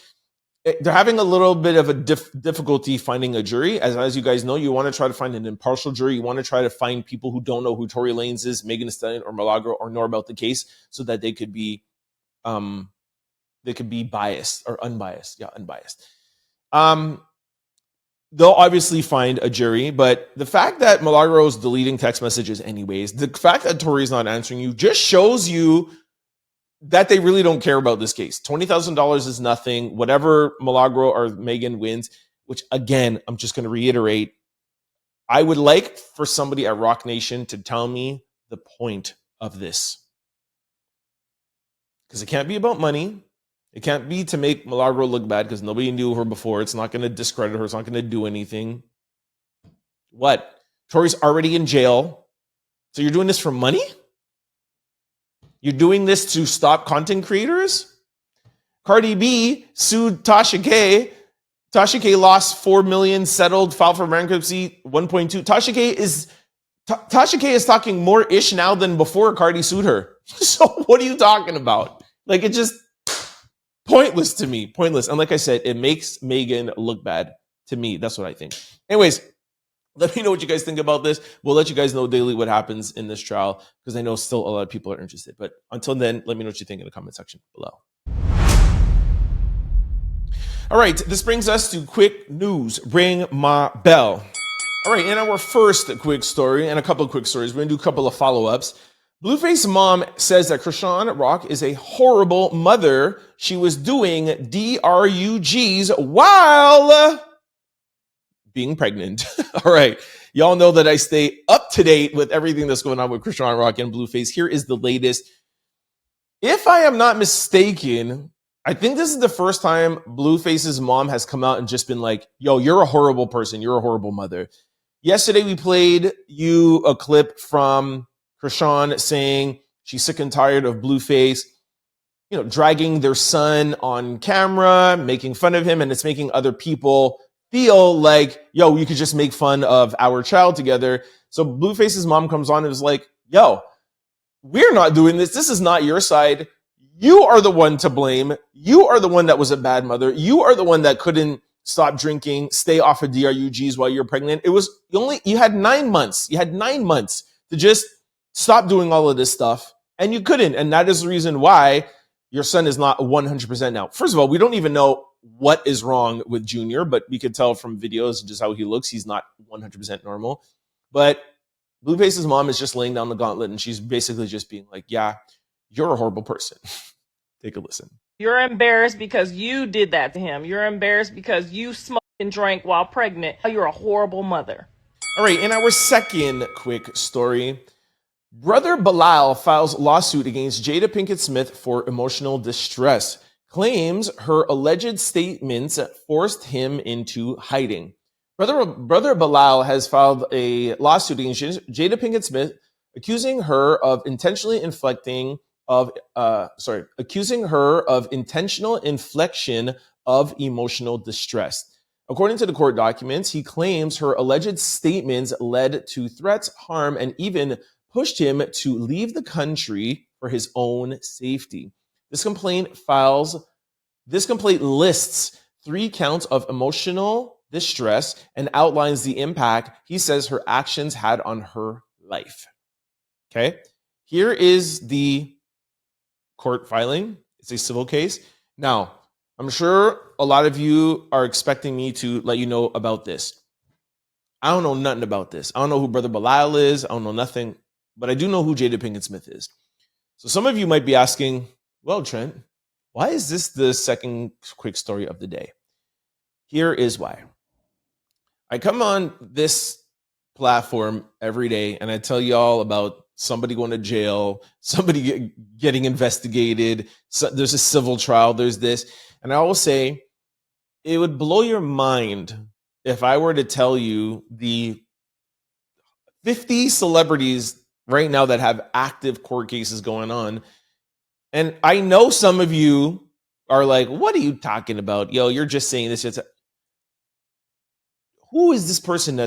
They're having a little bit of a difficulty finding a jury. As you guys know, you want to try to find an impartial jury. You want to try to find people who don't know who Tory Lanez is, Megan Thee Stallion, or Milagro, or know about the case, so that they could be biased or unbiased. Yeah, unbiased. They'll obviously find a jury, but the fact that Milagro is deleting text messages anyways, the fact that Tory's not answering you just shows you that they really don't care about this case. $20,000 is nothing. Whatever Milagro or Megan wins, which again, I'm just going to reiterate, I would like for somebody at Roc Nation to tell me the point of this. Because it can't be about money. It can't be to make Milagro look bad because nobody knew her before. It's not going to discredit her. It's not going to do anything. What? Tory's already in jail. So you're doing this for money? You're doing this to stop content creators? Cardi B sued Tasha K. Tasha K lost $4 million, settled, filed for bankruptcy, 1.2. Tasha K is talking more ish now than before Cardi sued her. So what are you talking about? Like, it just pointless to me. Pointless. And like I said, it makes Megan look bad to me. That's what I think. Anyways, let me know what you guys think about this. We'll let you guys know daily what happens in this trial because I know still a lot of people are interested. But until then, let me know what you think in the comment section below. All right, this brings us to quick news. Ring my bell. All right, in our first quick story and a couple of quick stories, we're going to do a couple of follow-ups. Blueface mom says that Chrisean Rock is a horrible mother. She was doing DRUGs while being pregnant. All right. Y'all know that I stay up to date with everything that's going on with Chrisean Rock and Blueface. Here is the latest. If I am not mistaken, I think this is the first time Blueface's mom has come out and just been like, yo, you're a horrible person. You're a horrible mother. Yesterday, we played you a clip from Chrisean saying she's sick and tired of Blueface, dragging their son on camera, making fun of him, and it's making other people feel like, yo, you could just make fun of our child together. So Blueface's mom comes on and is like, yo, we're not doing this. This is not your side. You are the one to blame. You are the one that was a bad mother. You are the one that couldn't stop drinking, stay off of DRUGs while you're pregnant. It was you had 9 months. You had 9 months to just stop doing all of this stuff, and you couldn't. And that is the reason why your son is not 100% now. First of all, we don't even know what is wrong with Junior, but we could tell from videos just how he looks. He's not 100% normal. But Blueface's mom is just laying down the gauntlet, and she's basically just being like, yeah, you're a horrible person. Take a listen.
You're embarrassed because you did that to him. You're embarrassed because you smoked and drank while pregnant. You're a horrible mother.
All right, in our second quick story, brother Bilal files lawsuit against Jada Pickett Smith for emotional distress, claims her alleged statements forced him into hiding. Brother Bilal has filed a lawsuit against Jada Pinkett Smith, accusing her of intentional inflection of emotional distress. According to the court documents, he claims her alleged statements led to threats, harm, and even pushed him to leave the country for his own safety. This complaint lists 3 counts of emotional distress and outlines the impact he says her actions had on her life. Okay, here is the court filing. It's a civil case. Now, I'm sure a lot of you are expecting me to let you know about this. I don't know nothing about this. I don't know who Brother Bilal is. I don't know nothing, but I do know who Jada Pinkett Smith is. So some of you might be asking, well, Trent, why is this the second quick story of the day? Here is why. I come on this platform every day and I tell y'all about somebody going to jail, somebody getting investigated, so there's a civil trial, there's this. And I always say, it would blow your mind if I were to tell you the 50 celebrities right now that have active court cases going on. And I know some of you are like, what are you talking about? Yo, you're just saying this. Who is this person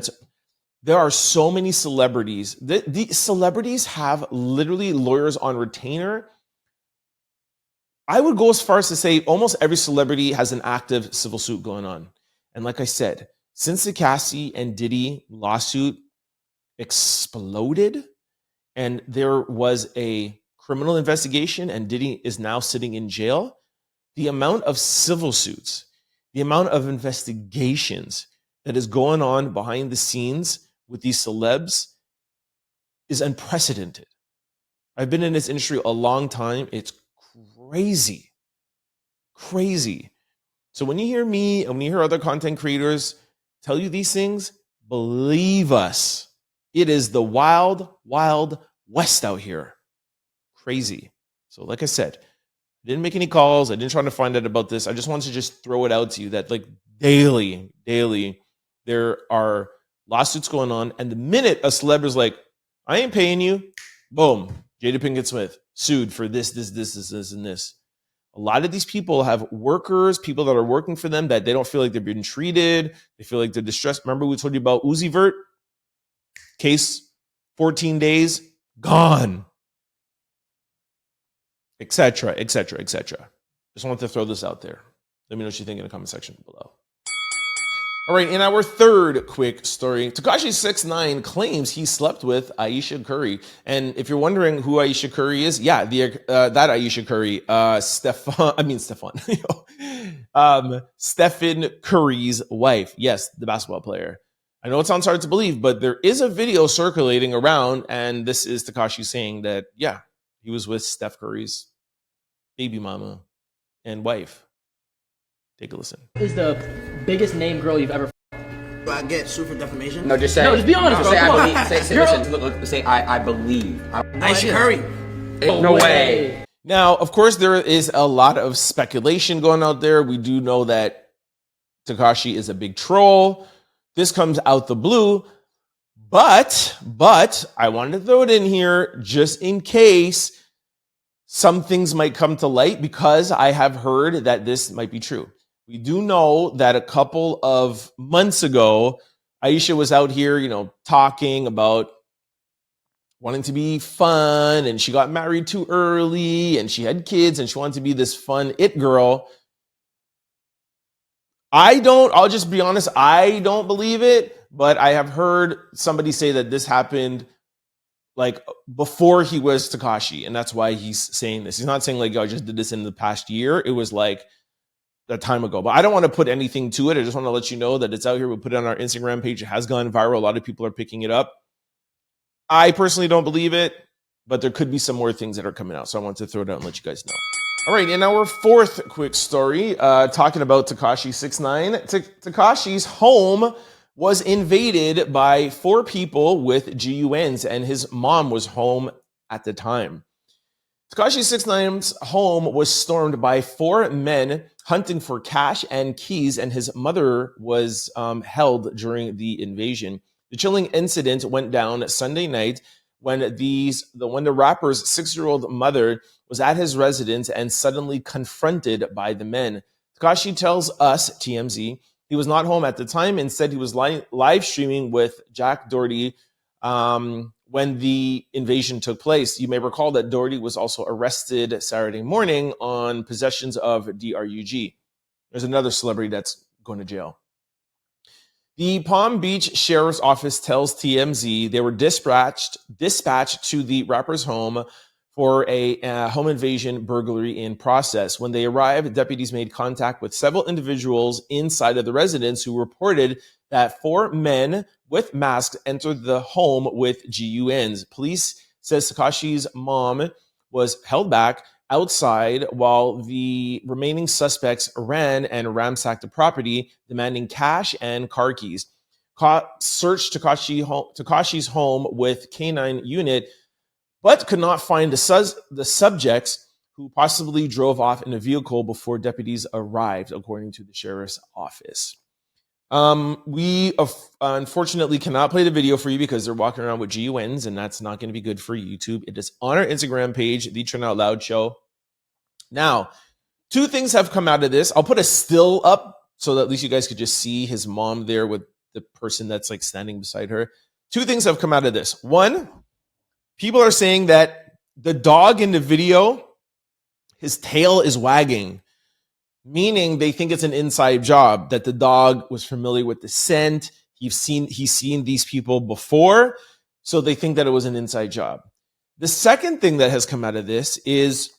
there are so many celebrities. The celebrities have literally lawyers on retainer. I would go as far as to say almost every celebrity has an active civil suit going on. And like I said, since the Cassie and Diddy lawsuit exploded and there was a criminal investigation and Diddy is now sitting in jail, the amount of civil suits, the amount of investigations that is going on behind the scenes with these celebs is unprecedented. I've been in this industry a long time. It's crazy. Crazy. So when you hear me and when you hear other content creators tell you these things, believe us. It is the wild, wild west out here. Crazy. So like I said, I didn't make any calls. I didn't try to find out about this. I just wanted to just throw it out to you that like daily, there are lawsuits going on. And the minute a celeb is like, I ain't paying you, boom, Jada Pinkett Smith sued for this, and this. A lot of these people have workers, people that are working for them that they don't feel like they're being treated. They feel like they're distressed. Remember we told you about Uzi Vert? Case, 14 days, gone. Etc. Just wanted to throw this out there. Let me know what you think in the comment section below. All right, in our third quick story, Tekashi 6ix9ine claims he slept with Ayesha Curry. And if you're wondering who Ayesha Curry is, yeah, that Ayesha Curry, Stephen Curry's wife. Yes, the basketball player. I know it sounds hard to believe, but there is a video circulating around, and this is Tekashi saying that, yeah, he was with Steph Curry's baby mama and wife. Take a listen.
Is the biggest name girl you've ever?
Do I get sued for defamation?
No, just say. No, just be honest, bro.
Say
Come
I
on.
believe. Say I believe. Ayesha Curry.
No way.
Now, of course, there is a lot of speculation going out there. We do know that Tekashi is a big troll. This comes out the blue, but I wanted to throw it in here just in case some things might come to light because I have heard that this might be true. We do know that a couple of months ago, Ayesha was out here, talking about wanting to be fun, and she got married too early, and she had kids, and she wanted to be this fun it girl. I'll just be honest, I don't believe it, but I have heard somebody say that this happened like before he was Tekashi, and that's why he's saying this. He's not saying like, yo, I just did this in the past year. It was like a time ago, but I don't want to put anything to it. I just want to let you know that it's out here. We'll put it on our Instagram page. It has gone viral. A lot of people are picking it up. I personally don't believe it, but there could be some more things that are coming out. So I want to throw it out and let you guys know. All right, in our fourth quick story, talking about Tekashi 6ix9ine. Tekashi's home was invaded by 4 people with GUNs, and his mom was home at the time. Tekashi 6ix9ine's home was stormed by 4 men hunting for cash and keys, and his mother was held during the invasion. The chilling incident went down Sunday night when the rapper's 6-year-old mother was at his residence and suddenly confronted by the men. Tekashi tells us, TMZ, he was not home at the time. Instead, he was live streaming with Jack Doherty when the invasion took place. You may recall that Doherty was also arrested Saturday morning on possessions of DRUG. There's another celebrity that's going to jail. The Palm Beach Sheriff's Office tells TMZ they were dispatched to the rapper's home for a home invasion burglary in process. When they arrived, deputies made contact with several individuals inside of the residence who reported that 4 men with masks entered the home with GUNs. Police says Tekashi's mom was held back outside while the remaining suspects ran and ransacked the property, demanding cash and car keys. Searched Tekashi's home with K9 unit, but could not find the subjects who possibly drove off in a vehicle before deputies arrived, according to the sheriff's office. We unfortunately cannot play the video for you because they're walking around with GUNs, and that's not going to be good for YouTube. It is on our Instagram page, The Turn Out Loud Show. Now, 2 things have come out of this. I'll put a still up so that at least you guys could just see his mom there with the person that's like standing beside her. 2 things have come out of this. 1, people are saying that the dog in the video, his tail is wagging, meaning they think it's an inside job, that the dog was familiar with the scent. He's seen these people before, so they think that it was an inside job. The second thing that has come out of this is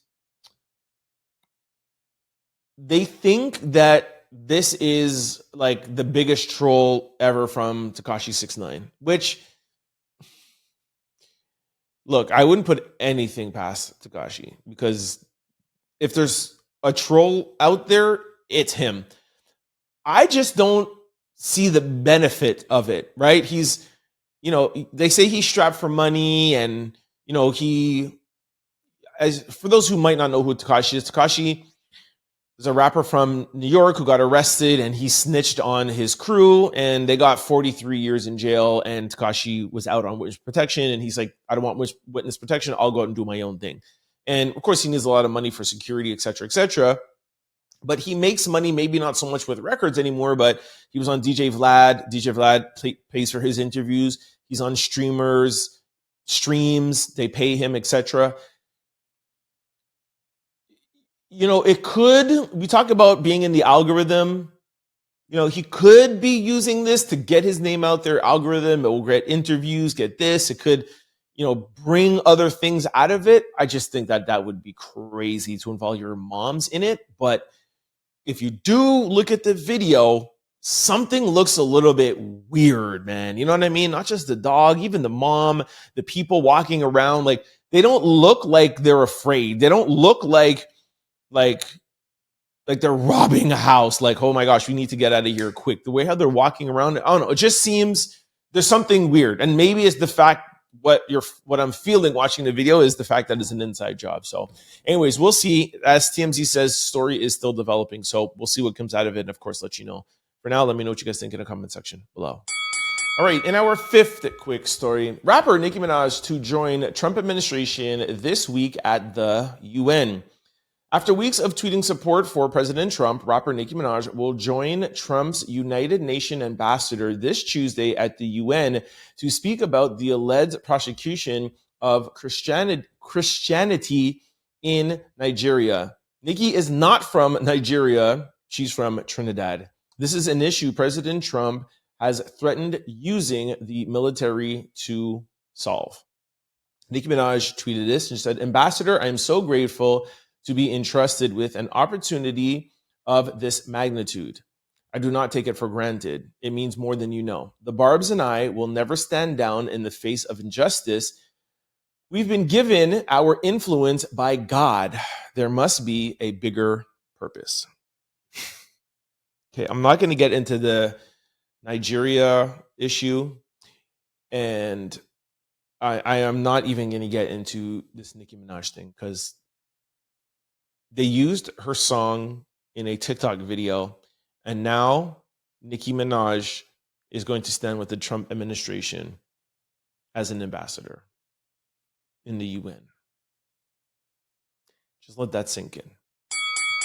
they think that this is like the biggest troll ever from Tekashi 6ix9ine, which, look, I wouldn't put anything past Tekashi, because if there's a troll out there, it's him. I just don't see the benefit of it, right? He's, they say he's strapped for money, and, for those who might not know who Tekashi is a rapper from New York who got arrested, and he snitched on his crew, and they got 43 years in jail, and Tekashi was out on witness protection, and he's like, I don't want witness protection, I'll go out and do my own thing. And of course, he needs a lot of money for security, et cetera, but he makes money, maybe not so much with records anymore, but he was on DJ Vlad. DJ Vlad pays for his interviews. He's on streams, they pay him, etc. We talk about being in the algorithm. He could be using this to get his name out there, algorithm. It will get interviews, get this. It could, bring other things out of it. I just think that would be crazy to involve your moms in it. But if you do look at the video, something looks a little bit weird, man. You know what I mean? Not just the dog, even the mom, the people walking around, like, they don't look like they're afraid. They don't look like they're robbing a house. Like, oh my gosh, we need to get out of here quick. The way how they're walking around, I don't know. It just seems there's something weird. And maybe it's the fact what I'm feeling watching the video is the fact that it's an inside job. So anyways, we'll see. As TMZ says, story is still developing. So we'll see what comes out of it. And of course, let you know. For now, let me know what you guys think in the comment section below. All right, in our 5th quick story, rapper Nicki Minaj to join Trump administration this week at the UN. After weeks of tweeting support for President Trump, rapper Nicki Minaj will join Trump's United Nations ambassador this Tuesday at the UN to speak about the alleged prosecution of Christianity in Nigeria. Nicki is not from Nigeria. She's from Trinidad. This is an issue President Trump has threatened using the military to solve. Nicki Minaj tweeted this and said, "Ambassador, I am so grateful to be entrusted with an opportunity of this magnitude. I do not take it for granted. It means more than you know. The Barbs and I will never stand down in the face of injustice. We've been given our influence by God. There must be a bigger purpose." Okay, I'm not going to get into the Nigeria issue, and I am not even going to get into this Nicki Minaj thing because they used her song in a TikTok video, and now Nicki Minaj is going to stand with the Trump administration as an ambassador in the UN. Just let that sink in.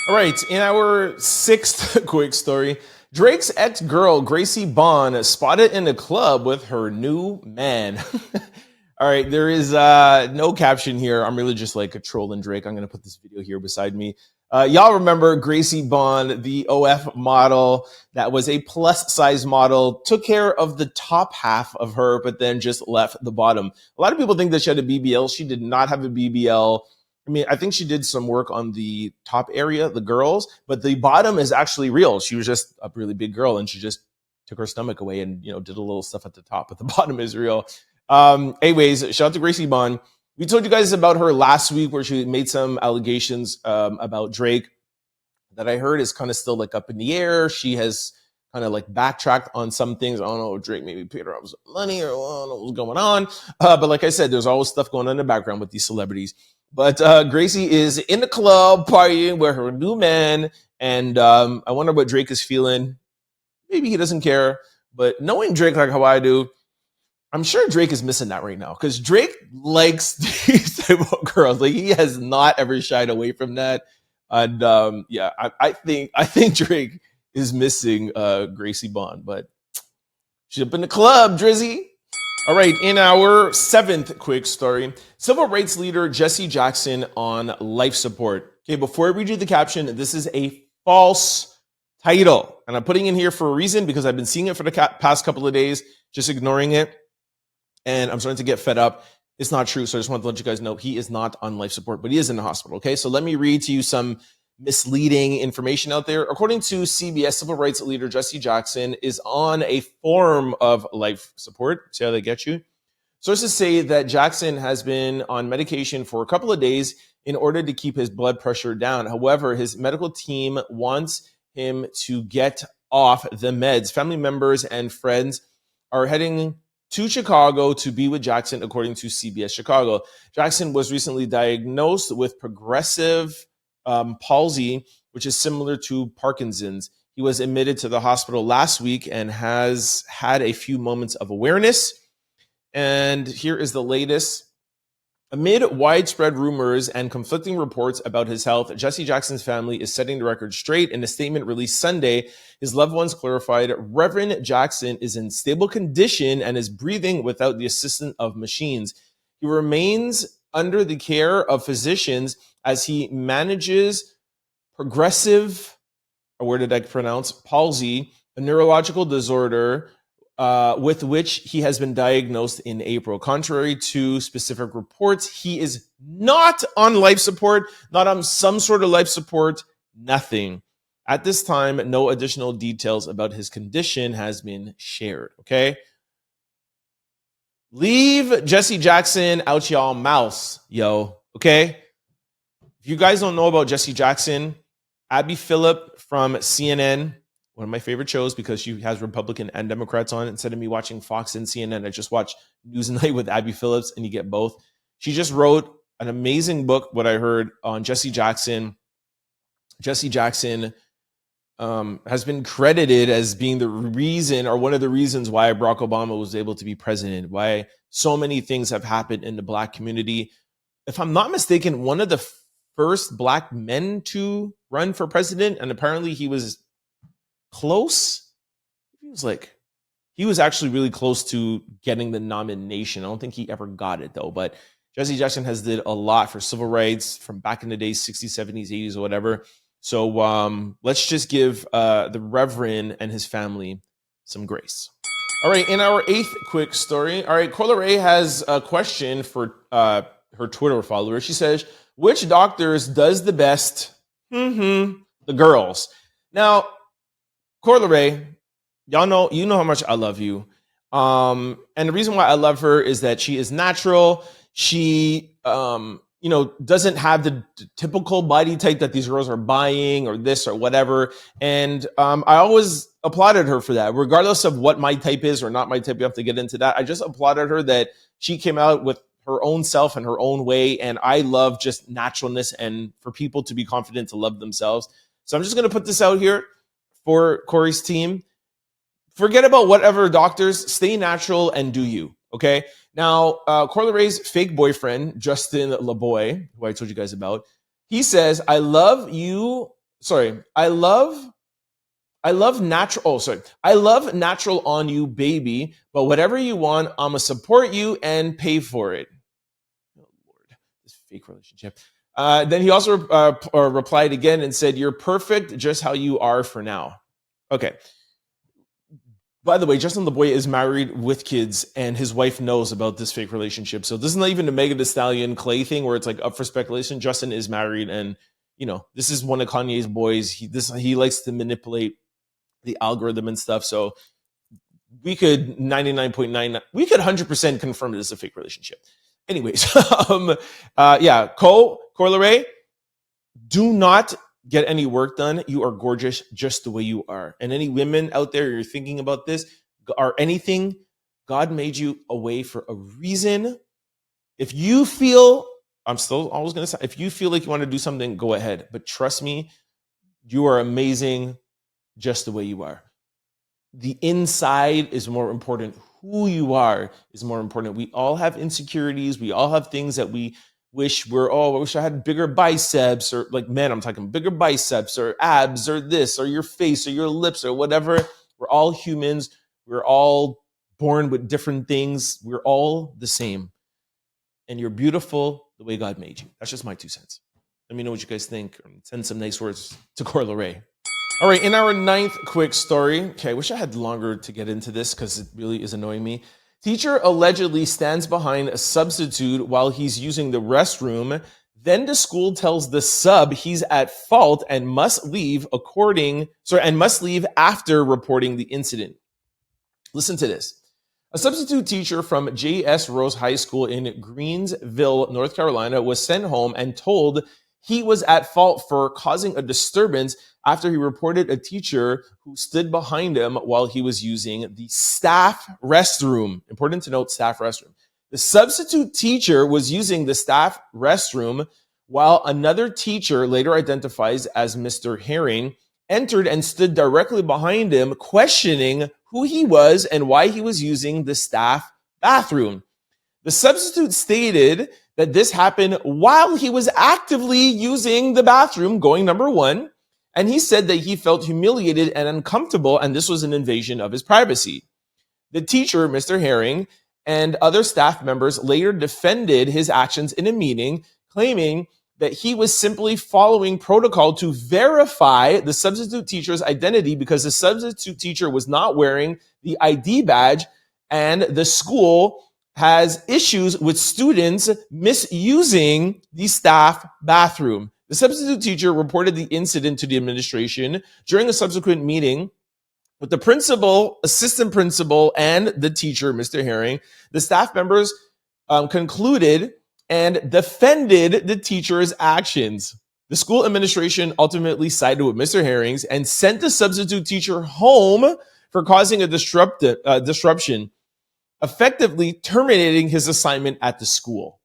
All right, in our sixth quick story, Drake's ex-girl, Gracie Bond, spotted in a club with her new man. All right, there is no caption here. I'm really just like a trolling Drake. I'm going to put this video here beside me. Y'all remember Gracie Bond, the OF model that was a plus-size model, took care of the top half of her, but then just left the bottom. A lot of people think that she had a BBL. She did not have a BBL. I mean, I think she did some work on the top area, the girls, but the bottom is actually real. She was just a really big girl, and she just took her stomach away and, you know, did a little stuff at the top, but the bottom is real. Anyways, shout out to Gracie Bond. We told you guys about her last week where she made some allegations about Drake that I heard is kind of still like up in the air. She has kind of like backtracked on some things. I don't know if Drake maybe paid her up some money or I don't know what's going on. But like I said, there's always stuff going on in the background with these celebrities. But Gracie is in the club partying with her new man. And I wonder what Drake is feeling. Maybe he doesn't care. But knowing Drake like how I do, I'm sure Drake is missing that right now because Drake likes these type of girls. Like he has not ever shied away from that. And I think Drake is missing Gracie Bond, but she's up in the club, Drizzy. All right, in our seventh quick story, civil rights leader Jesse Jackson on life support. Okay, before I read you the caption, this is a false title. And I'm putting in here for a reason because I've been seeing it for the past couple of days, just ignoring it. And I'm starting to get fed up. It's not true. So I just wanted to let you guys know he is not on life support, but he is in the hospital. Okay, so let me read to you some misleading information out there. According to CBS, civil rights leader Jesse Jackson is on a form of life support. See how they get you? Sources say that Jackson has been on medication for a couple of days in order to keep his blood pressure down. However, his medical team wants him to get off the meds. Family members and friends are heading to Chicago to be with Jackson, according to CBS Chicago. Jackson was recently diagnosed with progressive palsy, which is similar to Parkinson's. He was admitted to the hospital last week and has had a few moments of awareness. And here is the latest. Amid widespread rumors and conflicting reports about his health, Jesse Jackson's family is setting the record straight. In a statement released Sunday, his loved ones clarified Reverend Jackson is in stable condition and is breathing without the assistance of machines. He remains under the care of physicians as he manages progressive, or where did I pronounce, palsy, a neurological disorder with which he has been diagnosed in April. Contrary to specific reports, he is not on life support, not on some sort of life support, nothing. At this time, no additional details about his condition has been shared, okay? Leave Jesse Jackson out y'all mouths, yo, okay? If you guys don't know about Jesse Jackson, Abby Phillip from CNN, one of my favorite shows because she has Republican and Democrats on it. Instead of me watching Fox and CNN, I just watch Newsnight with Abby Phillips, and you get both. She just wrote an amazing book, what I heard, on Jesse Jackson. Jesse Jackson has been credited as being the reason, or one of the reasons, why Barack Obama was able to be president, why so many things have happened in the Black community. If I'm not mistaken, one of the first Black men to run for president, and apparently he was close. He was actually really close to getting the nomination. I don't think he ever got it though, but Jesse Jackson has did a lot for civil rights from back in the days, 60s, 70s, 80s, or whatever. So let's just give the Reverend and his family some grace. All right, in our 8th quick story, all right, Coi Leray has a question for her Twitter followers. She says, which doctors does the best? The girls. Now, Coi Leray, you know how much I love you. And the reason why I love her is that she is natural. She, doesn't have the typical body type that these girls are buying or this or whatever. And I always applauded her for that, regardless of what my type is or not my type. You have to get into that. I just applauded her that she came out with her own self and her own way. And I love just naturalness and for people to be confident to love themselves. So I'm just going to put this out here for Corey's team. Forget about whatever doctors, stay natural and do you. Okay. Now, Coi Leray's fake boyfriend, Justin LeBoy, who I told you guys about, he says, I love natural on you, baby, but whatever you want, I'ma support you and pay for it. Oh, Lord, this fake relationship. Then he also replied again and said, you're perfect just how you are for now. Okay. By the way, Justin LeBoy is married with kids, and his wife knows about this fake relationship. So this is not even a Megan Thee Stallion Clay thing where it's like up for speculation. Justin is married, and this is one of Kanye's boys. He likes to manipulate the algorithm and stuff. So we could 99.99, we could 100% confirm it as a fake relationship. Anyways, Coi Leray, do not get any work done. You are gorgeous just the way you are. And any women out there, you're thinking about this or anything, God made you a way for a reason. If you feel, I'm still always going to say, if you feel like you want to do something, go ahead. But trust me, you are amazing just the way you are. The inside is more important. Who you are is more important. We all have insecurities. We all have things that we wish I wish I had bigger biceps, or like men, I'm talking bigger biceps or abs or this or your face or your lips or whatever. We're all humans. We're all born with different things. We're all the same. And you're beautiful the way God made you. That's just my 2 cents. Let me know what you guys think. Send some nice words to Coi Leray. All right, in our 9th quick story. Okay, I wish I had longer to get into this because it really is annoying me. Teacher allegedly stands behind a substitute while he's using the restroom. Then the school tells the sub he's at fault and must leave after reporting the incident. Listen to this. A substitute teacher from J.S. Rose High School in Greensville, North Carolina, was sent home and told he was at fault for causing a disturbance after he reported a teacher who stood behind him while he was using the staff restroom. Important to note, staff restroom. The substitute teacher was using the staff restroom while another teacher, later identified as Mr. Herring, entered and stood directly behind him, questioning who he was and why he was using the staff bathroom. The substitute stated that this happened while he was actively using the bathroom, going number 1. And he said that he felt humiliated and uncomfortable, and this was an invasion of his privacy. The teacher, Mr. Herring, and other staff members later defended his actions in a meeting, claiming that he was simply following protocol to verify the substitute teacher's identity because the substitute teacher was not wearing the ID badge, and the school has issues with students misusing the staff bathroom. The substitute teacher reported the incident to the administration. During a subsequent meeting with the principal, assistant principal, and the teacher, Mr. Herring, the staff members concluded and defended the teacher's actions. The school administration ultimately sided with Mr. Herring's and sent the substitute teacher home for causing a disruption, effectively terminating his assignment at the school.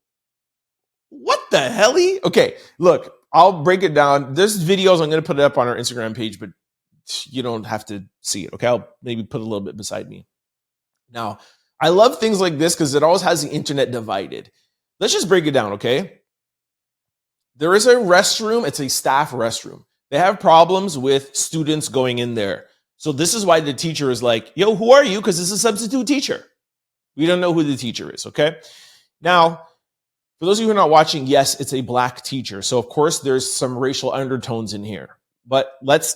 What the hell? Okay, look, I'll break it down. There's videos. I'm going to put it up on our Instagram page, but you don't have to see it. Okay, I'll maybe put a little bit beside me. Now, I love things like this because it always has the internet divided. Let's just break it down, okay? There is a restroom. It's a staff restroom. They have problems with students going in there. So this is why the teacher is like, yo, who are you? Because it's a substitute teacher. We don't know who the teacher is, okay? Now, For those of you who are not watching, yes, it's a black teacher. So, of course, there's some racial undertones in here. But let's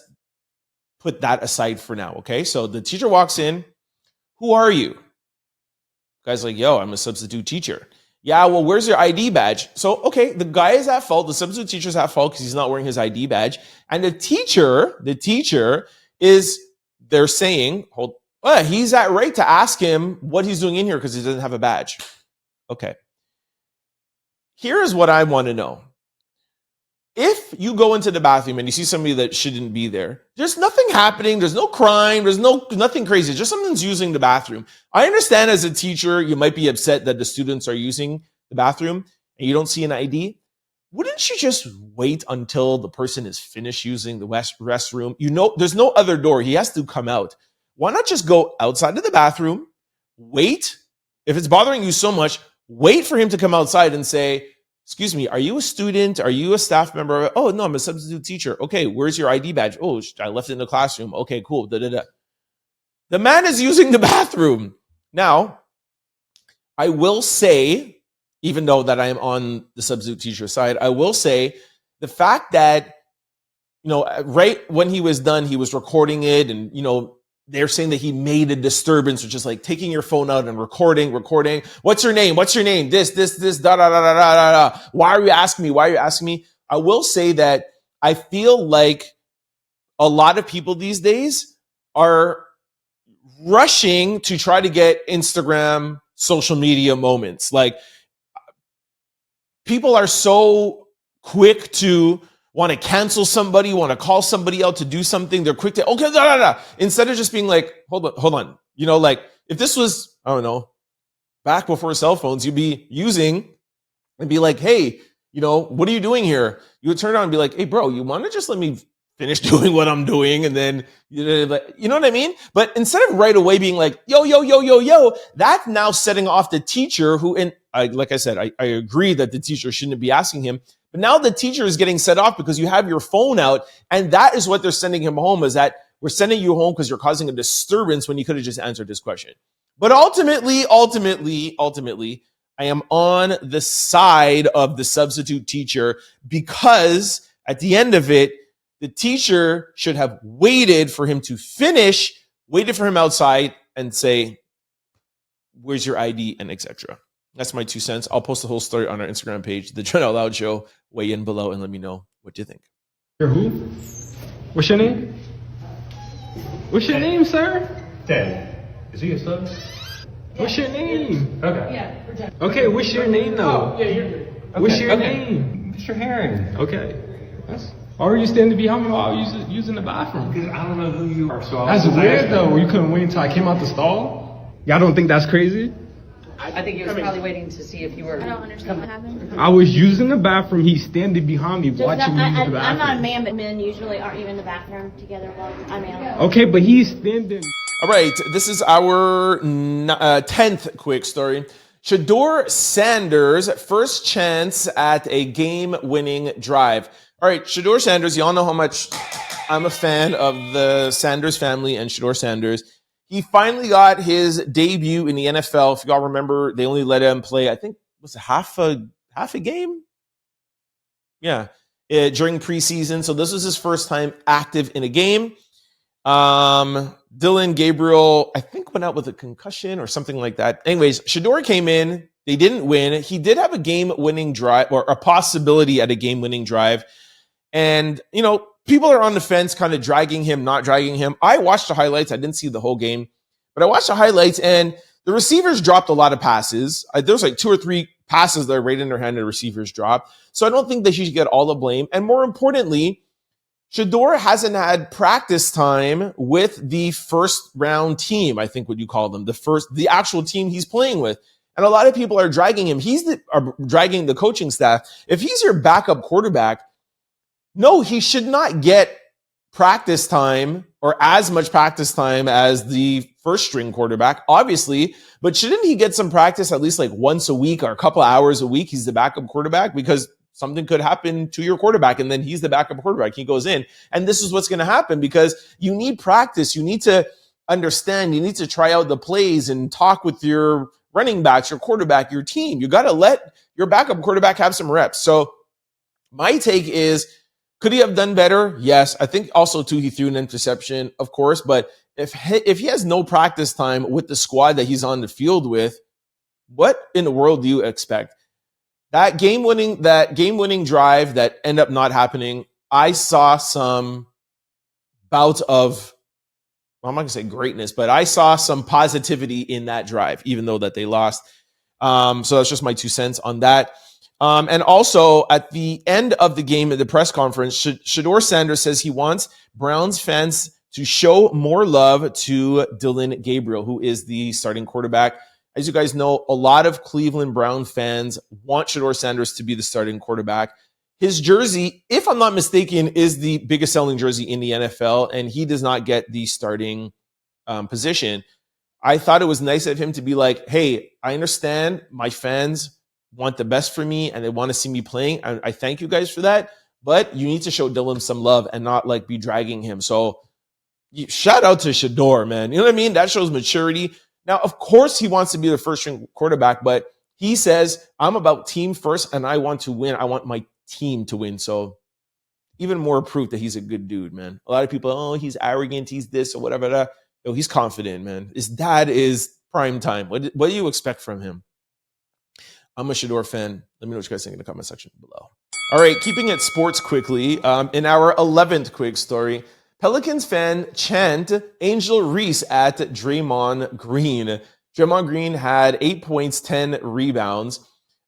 put that aside for now, okay? So the teacher walks in. Who are you? Guy's like, yo, I'm a substitute teacher. Yeah, well, where's your ID badge? So, okay, the guy is at fault. The substitute teacher's at fault because he's not wearing his ID badge. And the teacher is, they're saying, he's at right to ask him what he's doing in here because he doesn't have a badge. Okay. Here's what I want to know. If you go into the bathroom and you see somebody that shouldn't be there, there's nothing happening. There's no crime. There's nothing crazy. Just someone's using the bathroom. I understand as a teacher, you might be upset that the students are using the bathroom and you don't see an ID. Wouldn't you just wait until the person is finished using the restroom? You know, there's no other door. He has to come out. Why not just go outside of the bathroom, wait? If it's bothering you so much, wait for him to come outside and say, excuse me, are you a student? Are you a staff member? Oh, no, I'm a substitute teacher. Okay, where's your ID badge? Oh, I left it in the classroom. Okay, cool. The man is using the bathroom. Now, I will say, even though that I am on the substitute teacher side, I will say the fact that, right when he was done, he was recording it and, they're saying that he made a disturbance, which is like taking your phone out and recording. What's your name? This, da, da, da, da, da, da. Why are you asking me? I will say that I feel like a lot of people these days are rushing to try to get Instagram social media moments. Like, people are so quick to want to cancel somebody, want to call somebody out to do something. They're quick to, okay, da, da, da. Instead of just being like, hold on. Like if this was, I don't know, back before cell phones, you'd be using and be like, hey, what are you doing here? You would turn around and be like, hey, bro, you want to just let me finish doing what I'm doing? And then, you know what I mean? But instead of right away being like, yo, that's now setting off the teacher who, and like I said, I agree that the teacher shouldn't be asking him. But now the teacher is getting set off because you have your phone out, and that is what they're sending him home, is that we're sending you home because you're causing a disturbance when you could have just answered this question. But ultimately, I am on the side of the substitute teacher because at the end of it, the teacher should have waited for him to finish, waited for him outside and say, where's your ID and etc. That's my 2 cents. I'll post the whole story on our Instagram page, The Dread Out Loud Show. Weigh in below and let me know what you think.
You're who? What's your name? What's your name, sir?
Ted. Is he a sub?
What's your name?
Okay.
Yeah, we're done.
Okay, what's your name, though?
Oh, yeah, you're good.
What's your name?
Mr. Herring.
Okay. Why were you standing behind me while I was using the bathroom?
Because I don't know who you are, so
That's weird, though. You couldn't wait until I came out the stall? Y'all don't think that's crazy?
I think he was probably waiting to see if you were.
I don't understand what happened.
I was using the bathroom. He's standing behind me watching me use the bathroom.
I'm not a man, but men usually aren't even in the bathroom together while I'm out.
Okay, but he's standing.
All right, this is our 10th quick story. Shedeur Sanders' first chance at a game-winning drive. All right, Shedeur Sanders, y'all know how much I'm a fan of the Sanders family and Shedeur Sanders. He finally got his debut in the NFL. If y'all remember, they only let him play, I think, was it half a game? Yeah, during preseason. So this was his first time active in a game. Dylan Gabriel, I think, went out with a concussion or something like that. Anyways, Shedeur came in. They didn't win. He did have a game-winning drive, or a possibility at a game-winning drive. And, people are on the fence, kind of dragging him, not dragging him. I watched the highlights. I didn't see the whole game, but I watched the highlights, and the receivers dropped a lot of passes. There was like 2 or 3 passes that are right in their hand the receivers dropped. So I don't think that he should get all the blame. And more importantly, Shedeur hasn't had practice time with the first round team, I think what you call them, the actual team he's playing with. And a lot of people are dragging him. Are dragging the coaching staff. If he's your backup quarterback, no, he should not get practice time or as much practice time as the first string quarterback, obviously. But shouldn't he get some practice at least like once a week or a couple hours a week? He's the backup quarterback because something could happen to your quarterback and then he's the backup quarterback. He goes in. And this is what's going to happen because you need practice. You need to understand. You need to try out the plays and talk with your running backs, your quarterback, your team. You got to let your backup quarterback have some reps. So my take is, could he have done better? Yes. I think also, too, he threw an interception, of course. But if he has no practice time with the squad that he's on the field with, what in the world do you expect? That game-winning drive that ended up not happening, I saw some bouts of, well, I'm not going to say greatness, but I saw some positivity in that drive, even though that they lost. So that's just my 2 cents on that. And also, at the end of the game at the press conference, Shedeur Sanders says he wants Browns fans to show more love to Dillon Gabriel, who is the starting quarterback. As you guys know, a lot of Cleveland Brown fans want Shedeur Sanders to be the starting quarterback. His jersey, if I'm not mistaken, is the biggest selling jersey in the NFL, and he does not get the starting position. I thought it was nice of him to be like, hey, I understand my fans want the best for me and they want to see me playing. I thank you guys for that, but you need to show Dillon some love and not like be dragging him. So shout out to Shedeur, man. You know what I mean? That shows maturity. Now, of course, he wants to be the first-string quarterback, but he says, I'm about team first, and I want to win. I want my team to win. So even more proof that he's a good dude, man. A lot of people, oh, he's arrogant, he's this or whatever. Yo, he's confident, man. His dad is prime time. What do you expect from him? I'm a Shedeur fan. Let me know what you guys think in the comment section below. All right, keeping it sports quickly. In our 11th quick story, Pelicans fan chant Angel Reese at Draymond Green. Draymond Green had 8 points, 10 rebounds.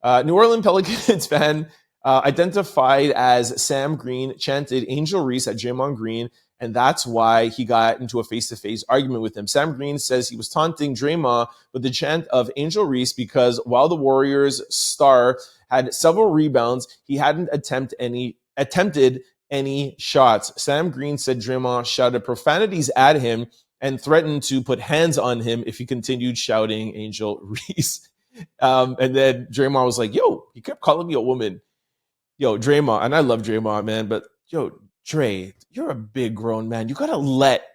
New Orleans Pelicans fan identified as Sam Green chanted Angel Reese at Draymond Green, and that's why he got into a face-to-face argument with him. Sam Green says he was taunting Draymond with the chant of Angel Reese because while the Warriors star had several rebounds, he hadn't attempted any shots. Sam Green said Draymond shouted profanities at him and threatened to put hands on him if he continued shouting Angel Reese. And then Draymond was like, yo, he kept calling me a woman. Yo, Draymond, and I love Draymond, man, but yo, Dre, you're a big grown man. You got to let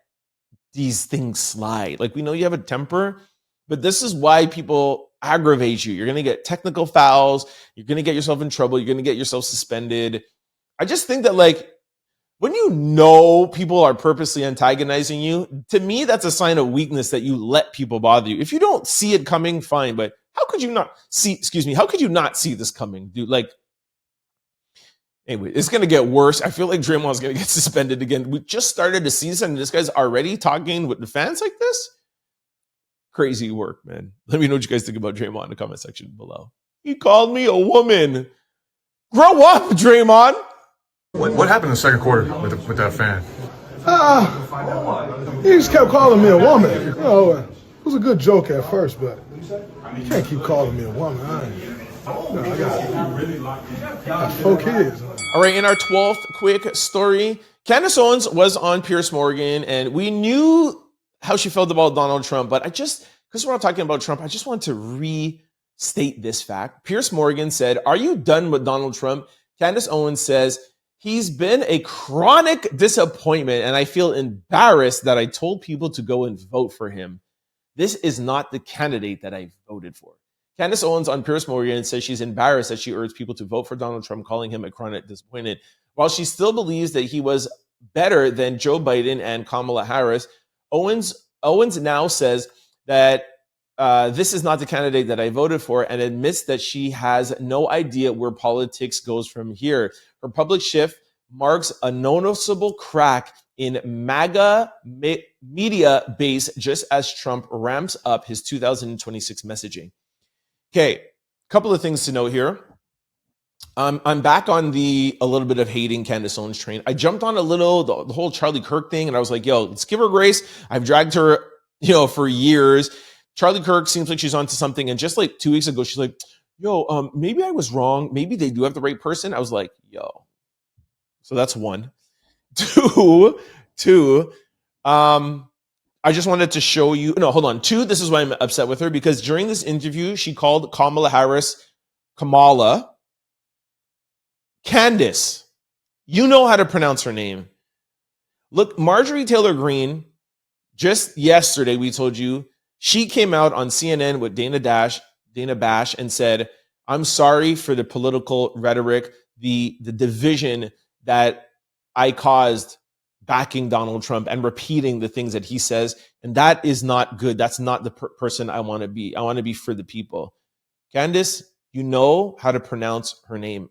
these things slide. Like, we know you have a temper, but this is why people aggravate you. You're going to get technical fouls. You're going to get yourself in trouble. You're going to get yourself suspended. I just think that, like, when you know people are purposely antagonizing you, to me, that's a sign of weakness that you let people bother you. If you don't see it coming, fine, but how could you not see this coming, dude? Like, anyway, it's going to get worse. I feel like Draymond's going to get suspended again. We just started the season, and this guy's already talking with the fans like this? Crazy work, man. Let me know what you guys think about Draymond in the comment section below. He called me a woman. Grow up, Draymond.
What happened in the second quarter with that fan?
He just kept calling me a woman. You know, it was a good joke at first, but you can't keep calling me a woman. I got 4 kids.
All right, in our 12th quick story, Candace Owens was on Piers Morgan, and we knew how she felt about Donald Trump, but because we're not talking about Trump, I just want to restate this fact. Piers Morgan said, are you done with Donald Trump? Candace Owens says, he's been a chronic disappointment, and I feel embarrassed that I told people to go and vote for him. This is not the candidate that I voted for. Candace Owens on Piers Morgan says she's embarrassed that she urged people to vote for Donald Trump, calling him a chronic disappointment. While she still believes that he was better than Joe Biden and Kamala Harris, Owens now says that this is not the candidate that I voted for and admits that she has no idea where politics goes from here. Her public shift marks a noticeable crack in MAGA media base just as Trump ramps up his 2026 messaging. Okay, a couple of things to note here. I'm back on a little bit of hating Candace Owens train. I jumped on the whole Charlie Kirk thing, and I was like, yo, let's give her grace. I've dragged her, for years. Charlie Kirk seems like she's onto something. And just like 2 weeks ago, she's like, yo, maybe I was wrong. Maybe they do have the right person. I was like, yo. So that's one. Two, I just wanted to show you. No, hold on. Two, this is why I'm upset with her, because during this interview, she called Kamala Harris Kamala. Candace, you know how to pronounce her name. Look, Marjorie Taylor Greene, just yesterday, we told you, She came out on CNN with Dana Bash and said, I'm sorry for the political rhetoric, the division that I caused backing Donald Trump and repeating the things that he says. And that is not good. That's not the person I want to be. I want to be for the people. Candace, you know how to pronounce her name.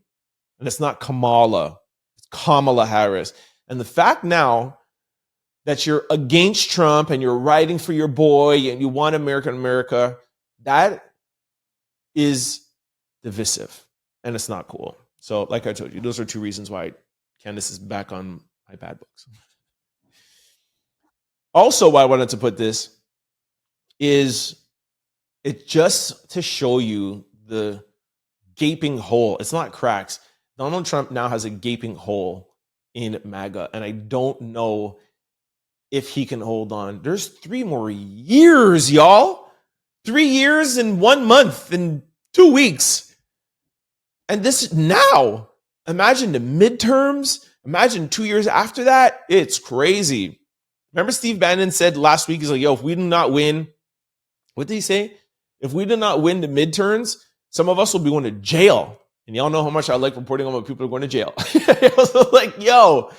And it's not Kamala. It's Kamala Harris. And the fact now that you're against Trump and you're writing for your boy and you want America, that is divisive. And it's not cool. So like I told you, those are two reasons why Candace is back on my bad books. Also, why I wanted to put this is it just to show you the gaping hole. It's not cracks. Donald Trump now has a gaping hole in MAGA, and I don't know if he can hold on. There's 3 more years, y'all. 3 years and 1 month and 2 weeks. And this now, imagine the midterms. Imagine 2 years after that. It's crazy. Remember Steve Bannon said last week, he's like, yo, if we do not win, what did he say? If we do not win the midterms, some of us will be going to jail. And y'all know how much I like reporting on when people are going to jail. I was like, yo,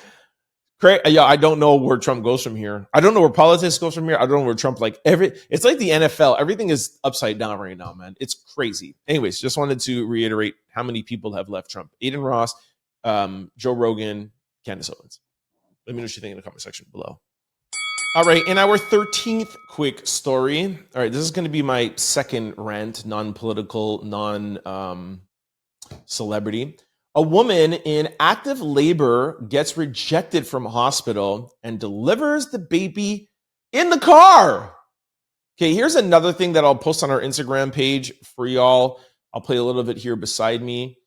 I don't know where Trump goes from here. I don't know where politics goes from here. I don't know where Trump, it's like the NFL. Everything is upside down right now, man. It's crazy. Anyways, just wanted to reiterate how many people have left Trump. Aiden Ross, Joe Rogan, Candace Owens. Let me know what you think in the comment section below. All right, in our 13th quick story. All right, this is going to be my second rant, non-political, non-celebrity. A woman in active labor gets rejected from a hospital and delivers the baby in the car. Okay, here's another thing that I'll post on our Instagram page for y'all. I'll play a little bit here beside me.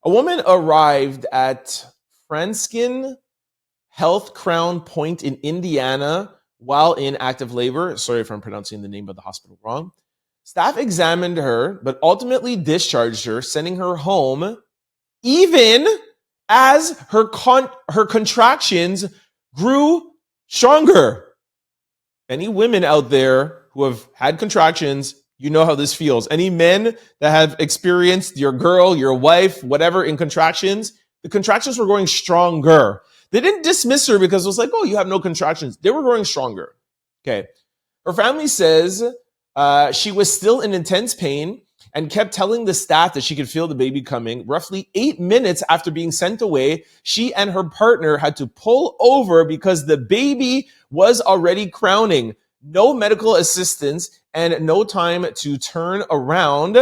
A woman arrived at Franskin Health Crown Point in Indiana while in active labor. Sorry if I'm pronouncing the name of the hospital wrong. Staff examined her, but ultimately discharged her, sending her home even as her contractions grew stronger. Any women out there who have had contractions, you know how this feels. Any men that have experienced your girl, your wife, whatever in contractions, the contractions were going stronger. They didn't dismiss her because it was like, oh, you have no contractions. They were growing stronger. Okay. Her family says she was still in intense pain and kept telling the staff that she could feel the baby coming. Roughly 8 minutes after being sent away, she and her partner had to pull over because the baby was already crowning. No medical assistance and no time to turn around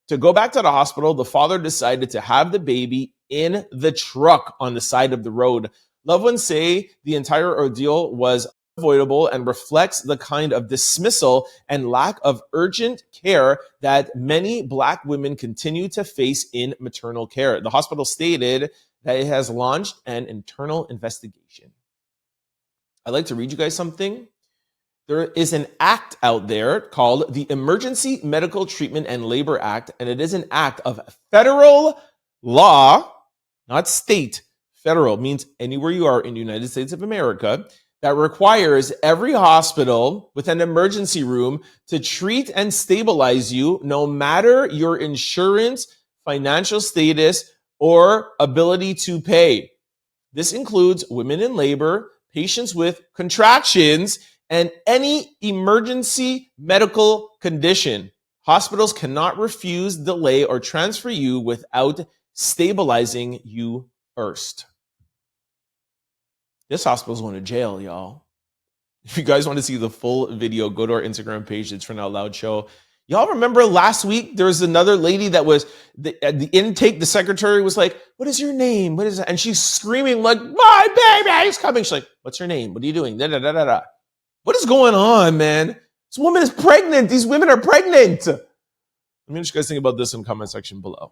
to go back to the hospital. The father decided to have the baby in the truck on the side of the road. Loved ones say the entire ordeal was avoidable and reflects the kind of dismissal and lack of urgent care that many Black women continue to face in maternal care. The hospital stated that it has launched an internal investigation. I'd like to read you guys something. There is an act out there called the Emergency Medical Treatment and Labor Act, and it is an act of federal law, not state. Federal means anywhere you are in the United States of America, that requires every hospital with an emergency room to treat and stabilize you no matter your insurance, financial status, or ability to pay. This includes women in labor, patients with contractions, and any emergency medical condition. Hospitals cannot refuse, delay, or transfer you without stabilizing you first. This hospital's going to jail, y'all. If you guys want to see the full video, go to our Instagram page, It's For Now Loud Show. Y'all remember last week, there was another lady that was, at the intake, the secretary was like, what is your name? What is that? And she's screaming like, my baby's coming. She's like, what's your name? What are you doing? Da, da, da, da, da. What is going on, man? This woman is pregnant. These women are pregnant. Let me know what you guys think about this in the comment section below.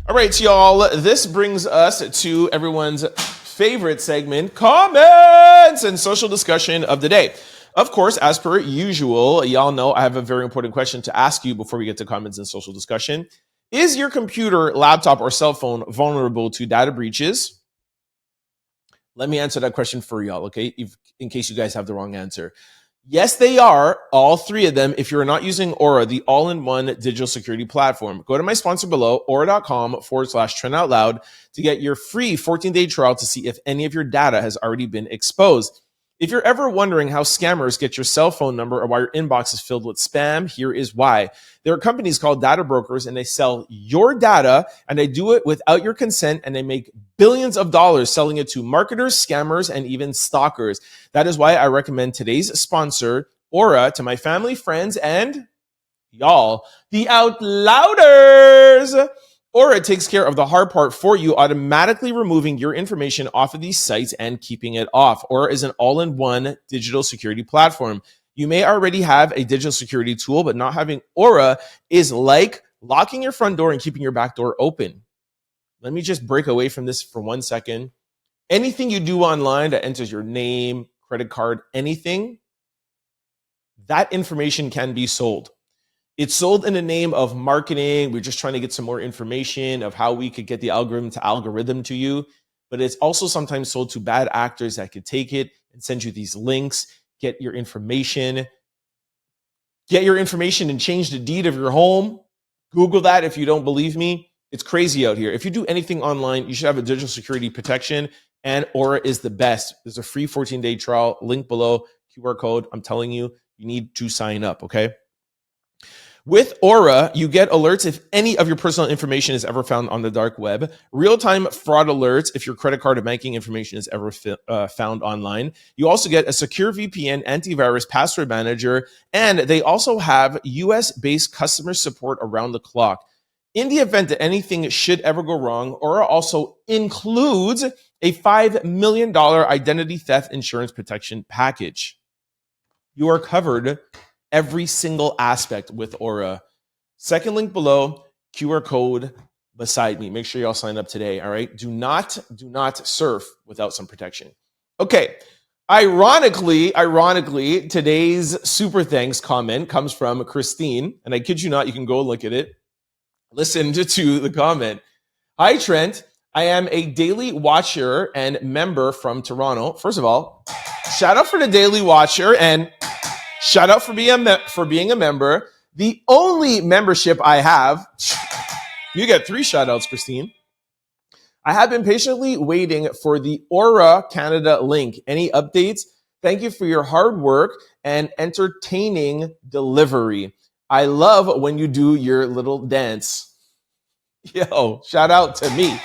All right, y'all, this brings us to everyone's favorite segment, comments and social discussion of the day. Of course, as per usual, y'all know I have a very important question to ask you before we get to comments and social discussion. Is your computer, laptop, or cell phone vulnerable to data breaches? Let me answer that question for y'all, okay? In case you guys have the wrong answer. Yes, they are, all three of them, if you're not using Aura, the all-in-one digital security platform. Go to my sponsor below, aura.com/trendoutloud, to get your free 14-day trial to see if any of your data has already been exposed. If you're ever wondering how scammers get your cell phone number or why your inbox is filled with spam, here is why. There are companies called data brokers, and they sell your data, and they do it without your consent, and they make billions of dollars selling it to marketers, scammers, and even stalkers. That is why I recommend today's sponsor, Aura, to my family, friends, and y'all, the Out Louders. Aura takes care of the hard part for you, automatically removing your information off of these sites and keeping it off. Aura is an all-in-one digital security platform. You may already have a digital security tool, but not having Aura is like locking your front door and keeping your back door open. Let me just break away from this for 1 second. Anything you do online that enters your name, credit card, anything, that information can be sold. It's sold in the name of marketing. We're just trying to get some more information of how we could get the algorithm to you. But it's also sometimes sold to bad actors that could take it and send you these links, get your information and change the deed of your home. Google that if you don't believe me. It's crazy out here. If you do anything online, you should have a digital security protection, and Aura is the best. There's a free 14-day trial, link below, QR code. I'm telling you, you need to sign up, okay? With Aura, you get alerts if any of your personal information is ever found on the dark web, real-time fraud alerts if your credit card or banking information is ever found online. You also get a secure VPN, antivirus, password manager, and they also have US-based customer support around the clock. In the event that anything should ever go wrong, Aura also includes a $5 million identity theft insurance protection package. You are covered every single aspect with Aura. Second link below, QR code beside me. Make sure y'all sign up today, all right? Do not surf without some protection. Okay, ironically, today's super thanks comment comes from Chrisean, and I kid you not, you can go look at it. Listen to the comment. Hi, Trent. I am a daily watcher and member from Toronto. First of all, shout out for the daily watcher and shout out for being a member. The only membership I have, you get 3 shout outs, Chrisean. I have been patiently waiting for the Aura Canada link. Any updates? Thank you for your hard work and entertaining delivery. I love when you do your little dance. Yo, shout out to me.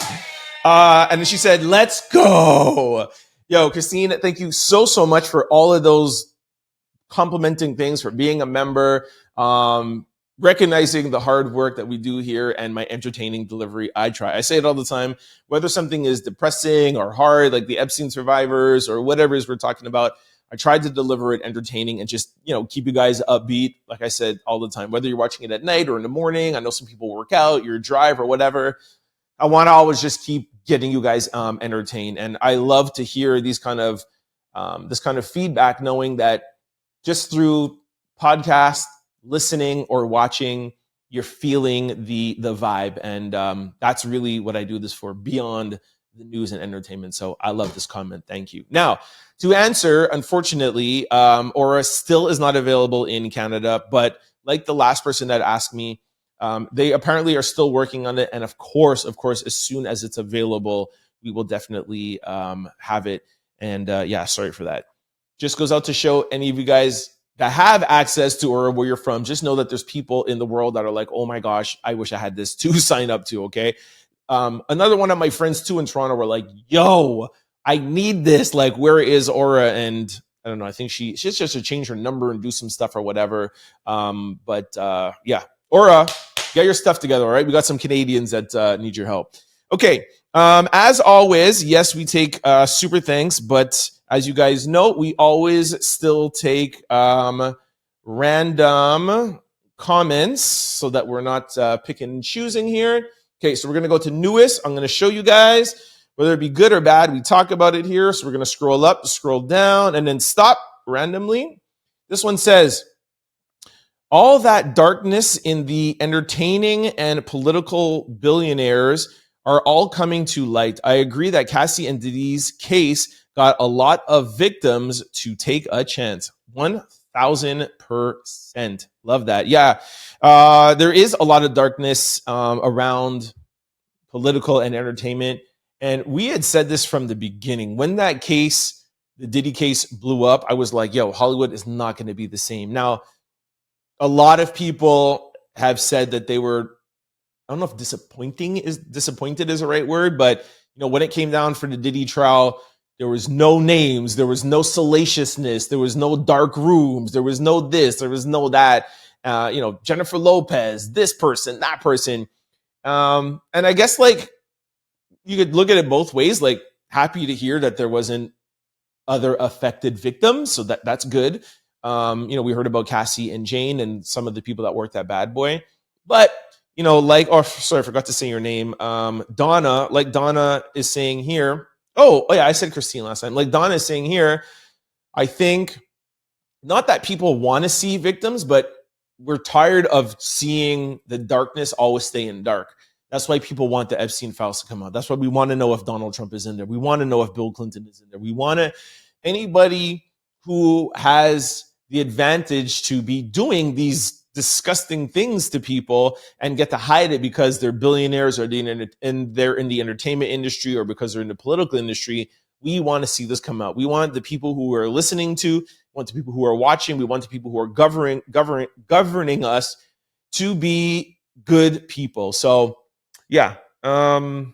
And then she said, let's go. Yo, Chrisean, thank you so much for all of those complimenting things, for being a member, recognizing the hard work that we do here and my entertaining delivery. I say it all the time, whether something is depressing or hard, like the Epstein survivors or whatever it is we're talking about, I tried to deliver it entertaining and just, keep you guys upbeat. Like I said all the time, whether you're watching it at night or in the morning, I know some people work out, you're a drive or whatever. I want to always just keep getting you guys entertained. And I love to hear these kind of this kind of feedback, knowing that just through podcast, listening or watching, you're feeling the vibe. And that's really what I do this for, beyond the news and entertainment. So I love this comment. Thank you. Now, to answer, unfortunately, Aura still is not available in Canada. But like the last person that asked me, they apparently are still working on it. And of course, as soon as it's available, we will definitely have it. And sorry for that. Just goes out to show any of you guys that have access to Aura where you're from, just know that there's people in the world that are like, oh my gosh, I wish I had this to sign up to, okay? Another one of my friends too in Toronto were like, yo, I need this. Like, where is Aura? And I don't know, I think she's just to change her number and do some stuff or whatever. Aura, get your stuff together, all right? We got some Canadians that need your help. Okay, as always, yes, we take super thanks, but as you guys know, we always still take random comments so that we're not picking and choosing here. Okay, so we're going to go to newest. I'm going to show you guys whether it be good or bad. We talk about it here. So we're going to scroll up, scroll down, and then stop randomly. This one says, all that darkness in the entertaining and political billionaires are all coming to light. I agree that Cassie and Diddy's case got a lot of victims to take a chance. 1,000%. 1,000%. Love that. Yeah. There is a lot of darkness around political and entertainment. And we had said this from the beginning. When that case, the Diddy case, blew up, I was like, yo, Hollywood is not going to be the same. Now, a lot of people have said that they were, I don't know if disappointed is the right word, but when it came down for the Diddy trial, there was no names, there was no salaciousness, there was no dark rooms, there was no this, there was no that. Jennifer Lopez, this person, that person. And I guess you could look at it both ways. Happy to hear that there wasn't other affected victims, so that's good. We heard about Cassie and Jane and some of the people that worked at Bad Boy, but sorry, I forgot to say your name. Donna, like Donna is saying here. Oh yeah, I said Chrisean last time. Like Donna is saying here, I think not that people want to see victims, but we're tired of seeing the darkness always stay in dark. That's why people want the Epstein files to come out. That's why we want to know if Donald Trump is in there. We want to know if Bill Clinton is in there. We want anybody who has the advantage to be doing these disgusting things to people and get to hide it because they're billionaires or they're in the entertainment industry or because they're in the political industry. We want to see this come out. We want the people who are listening to, we want the people who are watching, we want the people who are governing us to be good people. So yeah, I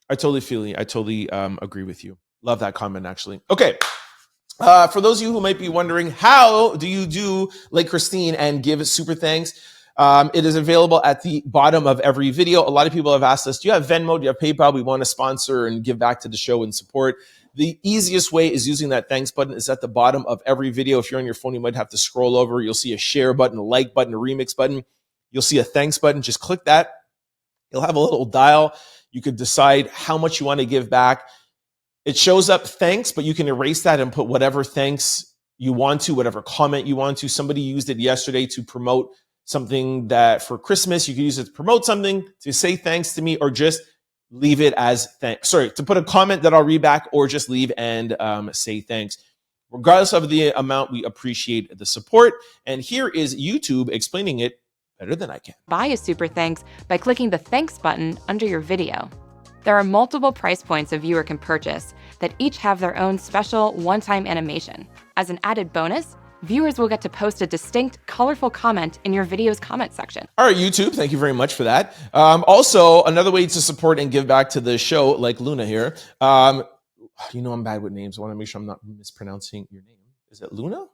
totally feel you. I totally agree with you. Love that comment, actually. Okay. For those of you who might be wondering, how do you do like Christine and give super thanks? It is available at the bottom of every video. A lot of people have asked us, do you have Venmo? Do you have PayPal? We want to sponsor and give back to the show and support. The easiest way is using that thanks button. It's at the bottom of every video. If you're on your phone, you might have to scroll over. You'll see a share button, a like button, a remix button. You'll see a thanks button. Just click that. You'll have a little dial. You could decide how much you want to give back. It shows up thanks, but you can erase that and put whatever thanks you want to, whatever comment you want to. Somebody used it yesterday to promote something that for Christmas, you can use it to promote something, to say thanks to me, or just leave it as thanks. Sorry, to put a comment that I'll read back, or just leave and say thanks. Regardless of the amount, we appreciate the support. And here is YouTube explaining it better than I can.
Buy a super thanks by clicking the thanks button under your video. There are multiple price points a viewer can purchase that each have their own special one-time animation. As an added bonus, viewers will get to post a distinct, colorful comment in your video's comment section.
All right, YouTube, thank you very much for that. Also, another way to support and give back to the show, like Luna here. I'm bad with names. I want to make sure I'm not mispronouncing your name. Is it Luna?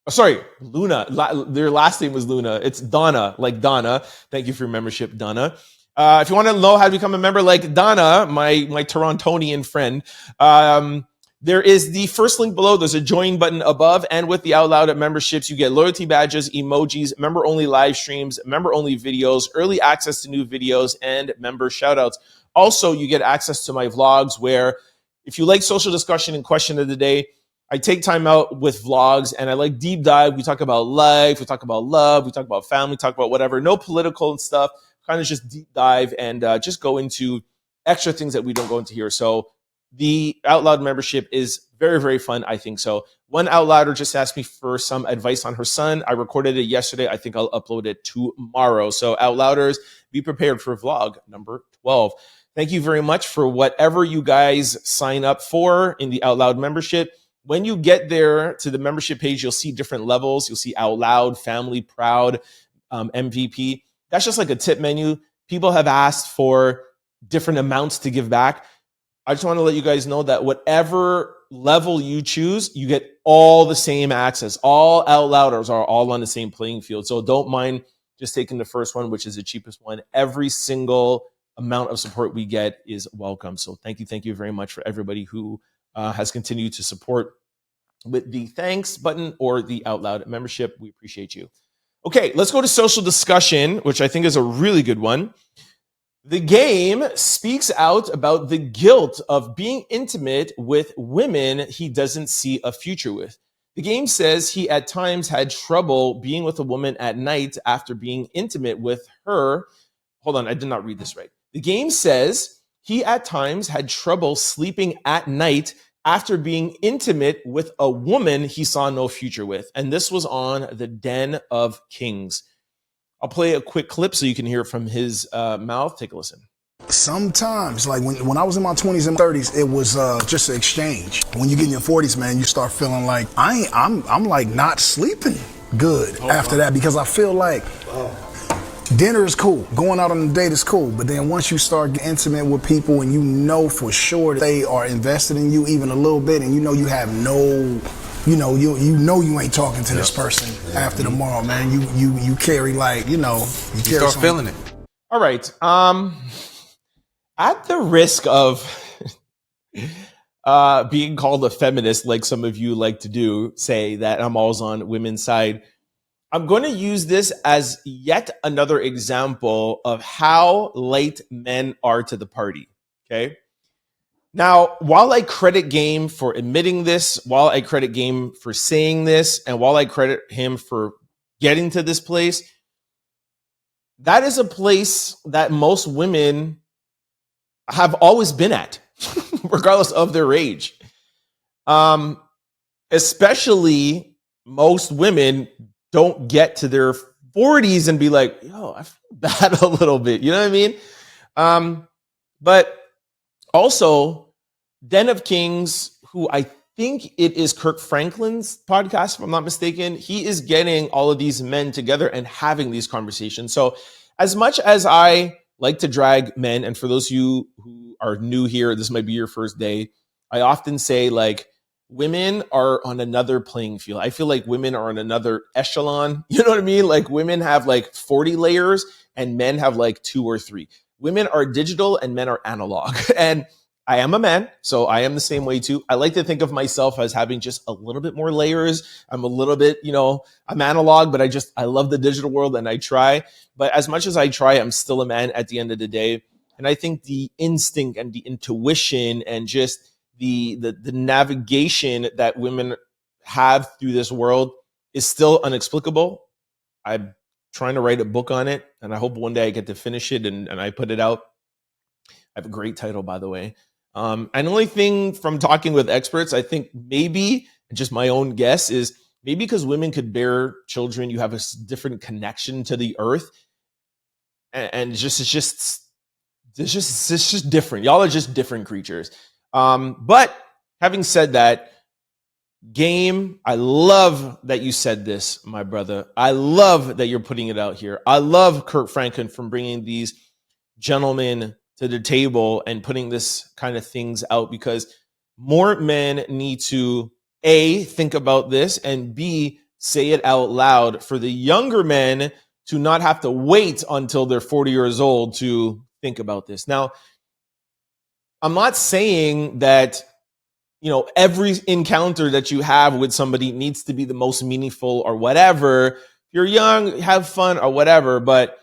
Oh, sorry, Luna. Their last name was Luna. It's Donna, like Donna. Thank you for your membership, Donna. If you want to know how to become a member like Donna, my Torontonian friend, there is the first link below. There's a join button above. And with the Out Loud memberships, you get loyalty badges, emojis, member-only live streams, member-only videos, early access to new videos, and member shoutouts. Also, you get access to my vlogs where if you like social discussion and question of the day, I take time out with vlogs and I like deep dive. We talk about life, we talk about love, we talk about family, talk about whatever. No political and stuff. Kind of just deep dive and just go into extra things that we don't go into here. So the Out Loud membership is very, very fun, I think. So one Out Louder just asked me for some advice on her son. I recorded it yesterday. I think I'll upload it tomorrow. So Out Louders, be prepared for vlog number 12. Thank you very much for whatever you guys sign up for in the Out Loud membership. When you get there to the membership page, you'll see different levels. You'll see Out Loud, Family, Proud, MVP. That's just like a tip menu. People have asked for different amounts to give back. I just want to let you guys know that whatever level you choose, you get all the same access. All Out Louders are all on the same playing field. So don't mind just taking the first one, which is the cheapest one. Every single amount of support we get is welcome. So thank you very much for everybody who has continued to support with the thanks button or the Out Loud membership. We appreciate you. Okay, let's go to social discussion, which I think is a really good one. The Game speaks out about the guilt of being intimate with women he doesn't see a future with. The Game says he at times had trouble being with a woman at night after being intimate with her. Hold on, I did not read this right. The Game says he at times had trouble sleeping at night after being intimate with a woman he saw no future with. And this was on the Den of Kings. I'll play a quick clip so you can hear it from his mouth. Take a listen.
Sometimes, like when I was in my 20s and 30s, it was just an exchange. When you get in your 40s, man, you start feeling like I'm like not sleeping good after that, because I feel like dinner is cool, going out on a date is cool, but then once you start getting intimate with people and you know for sure they are invested in you even a little bit, and you know you have no, you ain't talking to this person after tomorrow, man. You carry like, you carry
start feeling it.
All right. At the risk of being called a feminist, like some of you like to do, say that I'm always on women's side, I'm going to use this as yet another example of how late men are to the party, okay? Now, while I credit Game for admitting this, while I credit Game for saying this, and while I credit him for getting to this place, that is a place that most women have always been at, regardless of their age. Especially most women don't get to their 40s and be like, yo, I feel bad a little bit. You know what I mean? But also, Den of Kings, who I think it is Kirk Franklin's podcast, if I'm not mistaken, he is getting all of these men together and having these conversations. So as much as I like to drag men, and for those of you who are new here, this might be your first day, I often say, like, women are on another playing field. I feel like women are on another echelon. You know what I mean? Like, women have like 40 layers and men have like 2 or 3. Women are digital and men are analog. And I am a man, so I am the same way too. I like to think of myself as having just a little bit more layers. I'm a little bit, I'm analog, but I love the digital world and I try. But as much as I try, I'm still a man at the end of the day. And I think the instinct and the intuition and just the navigation that women have through this world is still inexplicable. I'm trying to write a book on it, and I hope one day I get to finish it and I put it out. I have a great title, by the way. And the only thing from talking with experts, I think maybe, just my own guess, is maybe because women could bear children, you have a different connection to the earth. And it's just different. Y'all are just different creatures. But having said that, Game, I love that you said this, my brother. I love that you're putting it out here. I love Kurt Franklin from bringing these gentlemen to the table and putting this kind of things out, because more men need to A, think about this, and B, say it out loud for the younger men to not have to wait until they're 40 years old to think about this. Now, I'm not saying that, every encounter that you have with somebody needs to be the most meaningful or whatever. If you're young, have fun or whatever, but,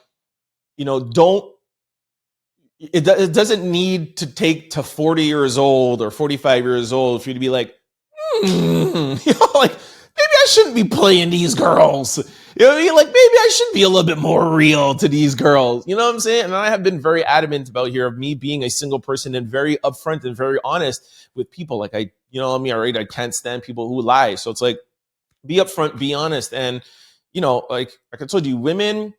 it doesn't need to take to 40 years old or 45 years old for you to be like, like, maybe I shouldn't be playing these girls. You know what I mean? Like, maybe I should be a little bit more real to these girls. You know what I'm saying? And I have been very adamant about here of me being a single person and very upfront and very honest with people. Like, I can't stand people who lie. So it's like, be upfront, be honest. And, like I told you, women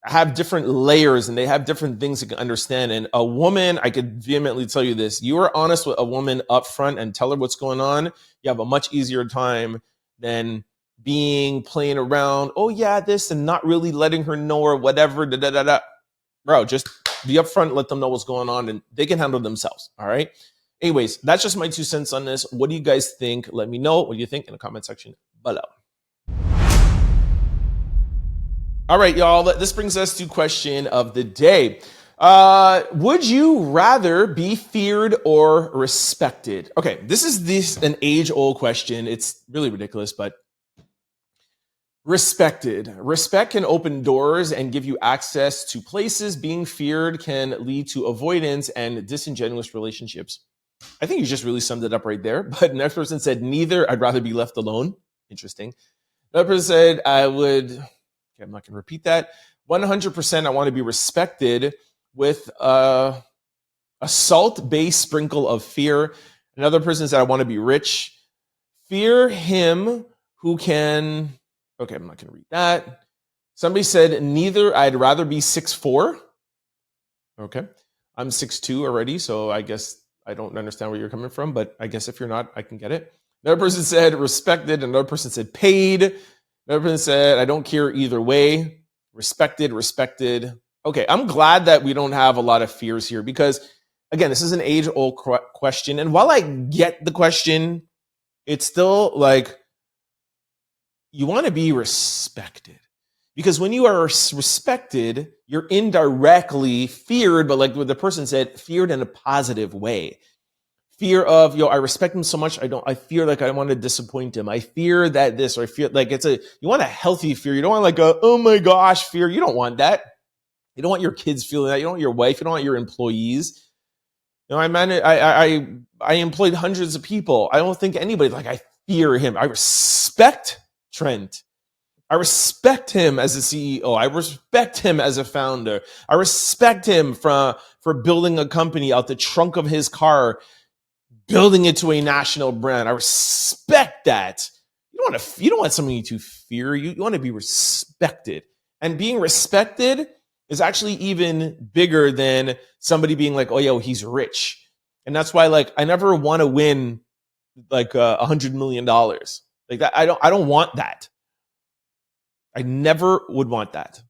have different layers and they have different things you can understand. And a woman, I could vehemently tell you this, you are honest with a woman up front and tell her what's going on, you have a much easier time than playing around, oh yeah, this, and not really letting her know or whatever, Bro, just be upfront, let them know what's going on, and they can handle themselves, all right? Anyways, that's just my 2 cents on this. What do you guys think? Let me know what you think in the comment section below. All right, y'all, this brings us to question of the day. Would you rather be feared or respected? Okay, this is an age-old question. It's really ridiculous, but respected. Respect can open doors and give you access to places. Being feared can lead to avoidance and disingenuous relationships. I think you just really summed it up right there. But the next person said, neither. I'd rather be left alone. Interesting. Another person said, I'm not going to repeat that. 100% I want to be respected with a salt-based sprinkle of fear. Another person said, I want to be rich. Fear him who can. Okay, I'm not going to read that. Somebody said, neither. I'd rather be 6'4". Okay. I'm 6'2" already, so I guess I don't understand where you're coming from, but I guess if you're not, I can get it. Another person said respected. Another person said paid. Another person said, I don't care either way. Respected. Okay, I'm glad that we don't have a lot of fears here because, again, this is an age-old question. And while I get the question, it's still like you want to be respected. Because when you are respected, you're indirectly feared, but like what the person said, feared in a positive way. Fear of, I respect him so much, I fear like I want to disappoint him. I fear that this, or I fear like you want a healthy fear. You don't want like a, oh my gosh, fear. You don't want that. You don't want your kids feeling that. You don't want your wife. You don't want your employees. I employed hundreds of people. I don't think anybody, like I fear him. I respect Trent. I respect him as a CEO. I respect him as a founder. I respect him for building a company out the trunk of his car, building it to a national brand. I respect that. You don't want somebody to fear. You want to be respected. And being respected is actually even bigger than somebody being like, oh, yo, he's rich. And that's why, like, I never want to win like $100 million. Like that. I don't want that. I never would want that.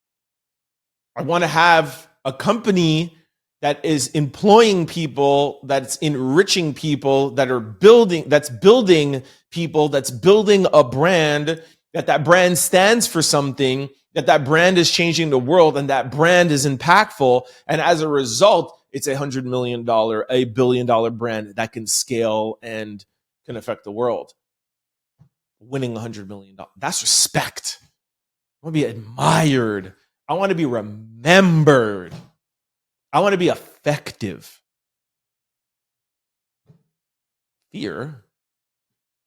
I want to have a company that is employing people, that's enriching people, that's building people, that's building a brand, that brand stands for something, that brand is changing the world, and that brand is impactful. And as a result, it's $100 million, $1 billion brand that can scale and can affect the world. Winning $100 million. That's respect. I want to be admired. I want to be remembered. I want to be effective. Fear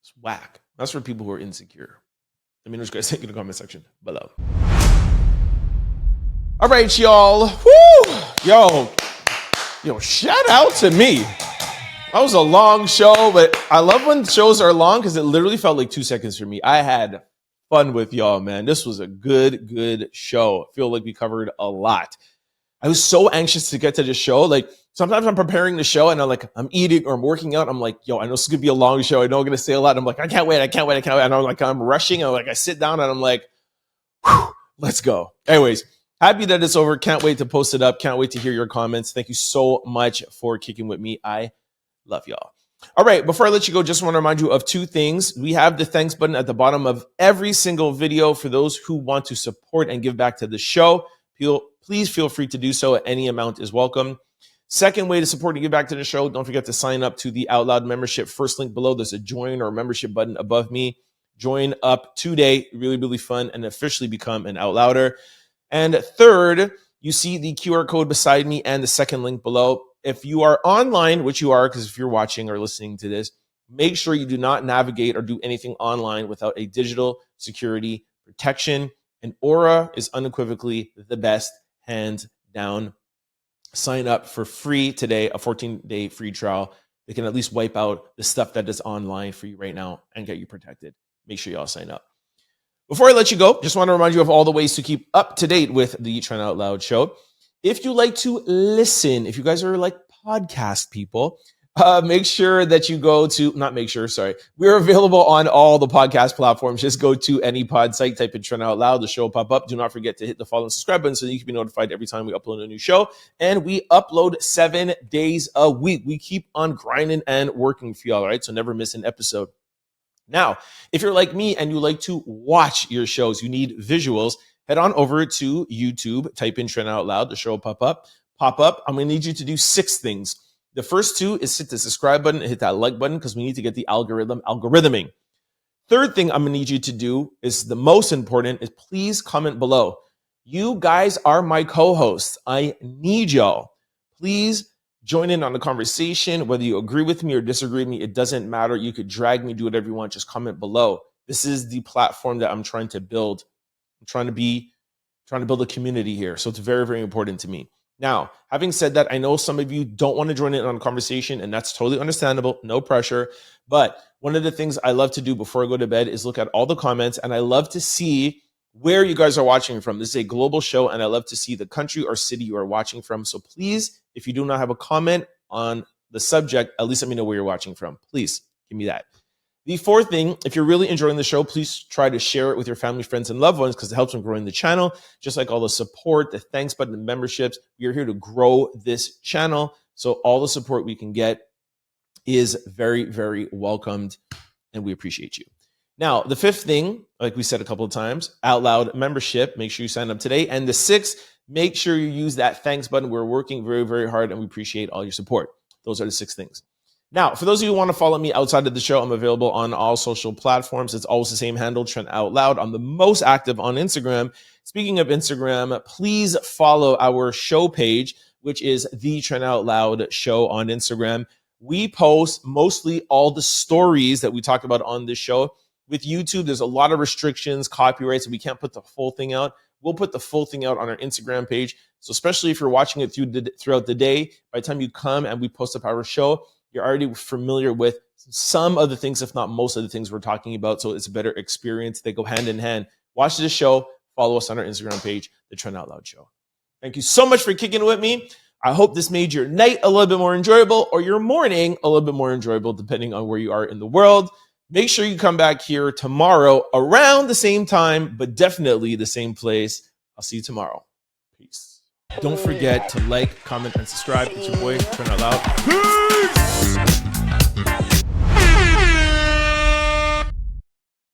is whack. That's for people who are insecure. Let me know what you guys think in the comment section below. All right, y'all. Woo! Yo, shout out to me. That was a long show, but I love when shows are long because it literally felt like 2 seconds for me. I had fun with y'all, man. This was a good show. I feel like we covered a lot. I was so anxious to get to the show. Like sometimes I'm preparing the show and I'm eating or I'm working out. I'm like, yo, I know this is gonna be a long show. I know I'm gonna say a lot. I'm like, I can't wait. And I'm rushing. I sit down and I'm like, whew, let's go. Anyways, happy that it's over. Can't wait to post it up. Can't wait to hear your comments. Thank you so much for kicking with me. I love y'all. All right, before I let you go, just want to remind you of two things. We have the thanks button at the bottom of every single video for those who want to support and give back to the show. Please feel free to do so. Any amount is welcome. Second way to support and give back to the show, don't forget to sign up to the Out Loud membership. First link below, there's a join or membership button above me. Join up today. Really fun, and officially become an Out Louder. And third, you see the QR code beside me and the second link below. If you are online, which you are, because if you're watching or listening to this, make sure you do not navigate or do anything online without a digital security protection. And Aura is unequivocally the best, hands down. Sign up for free today, a 14-day free trial. They can at least wipe out the stuff that is online for you right now and get you protected. Make sure you all sign up. Before I let you go, just want to remind you of all the ways to keep up to date with the Trying Out Loud show. If you like to listen, if you guys are like podcast people, make sure that you go to, we're available on all the podcast platforms. Just go to any pod site, type in Trying Out Loud, the show will pop up. Do not forget to hit the follow and subscribe button so that you can be notified every time we upload a new show. And we upload 7 days a week. We keep on grinding and working for y'all, all right? So never miss an episode. Now, if you're like me and you like to watch your shows, you need visuals, head on over to YouTube, type in Trying Out Loud, the show will pop up. I'm going to need you to do 6 things. The first 2 is hit the subscribe button and hit that like button because we need to get the algorithming. Third thing I'm going to need you to do is the most important is please comment below. You guys are my co-hosts. I need y'all. Please join in on the conversation. Whether you agree with me or disagree with me, it doesn't matter. You could drag me, do whatever you want. Just comment below. This is the platform that I'm trying to build. I'm trying to build a community here. So it's very important to me. Now, having said that, I know some of you don't want to join in on a conversation, and that's totally understandable. No pressure. But one of the things I love to do before I go to bed is look at all the comments, and I love to see where you guys are watching from. This is a global show, and I love to see the country or city you are watching from. So please, if you do not have a comment on the subject, at least let me know where you're watching from. Please give me that. The fourth thing, if you're really enjoying the show, please try to share it with your family, friends, and loved ones because it helps them growing the channel. Just like all the support, the thanks button, the memberships, we are here to grow this channel. So all the support we can get is very, very welcomed, and we appreciate you. Now, the fifth thing, like we said a couple of times, Out Loud membership. Make sure you sign up today. And the sixth, make sure you use that thanks button. We're working very, very hard, and we appreciate all your support. Those are the 6 things. Now, for those of you who want to follow me outside of the show, I'm available on all social platforms. It's always the same handle, Trent Out Loud. I'm the most active on Instagram. Speaking of Instagram, please follow our show page, which is the Trent Out Loud Show on Instagram. We post mostly all the stories that we talk about on this show. With YouTube, there's a lot of restrictions, copyrights, and we can't put the full thing out. We'll put the full thing out on our Instagram page. So especially if you're watching it throughout the day, by the time you come and we post up our show, you're already familiar with some of the things, if not most of the things we're talking about. So it's a better experience. They go hand in hand. Watch this show. Follow us on our Instagram page, The Trent Out Loud Show. Thank you so much for kicking it with me. I hope this made your night a little bit more enjoyable or your morning a little bit more enjoyable, depending on where you are in the world. Make sure you come back here tomorrow around the same time, but definitely the same place. I'll see you tomorrow. Peace. Don't forget to like, comment, and subscribe. It's your boy, Trent Out Loud. Peace!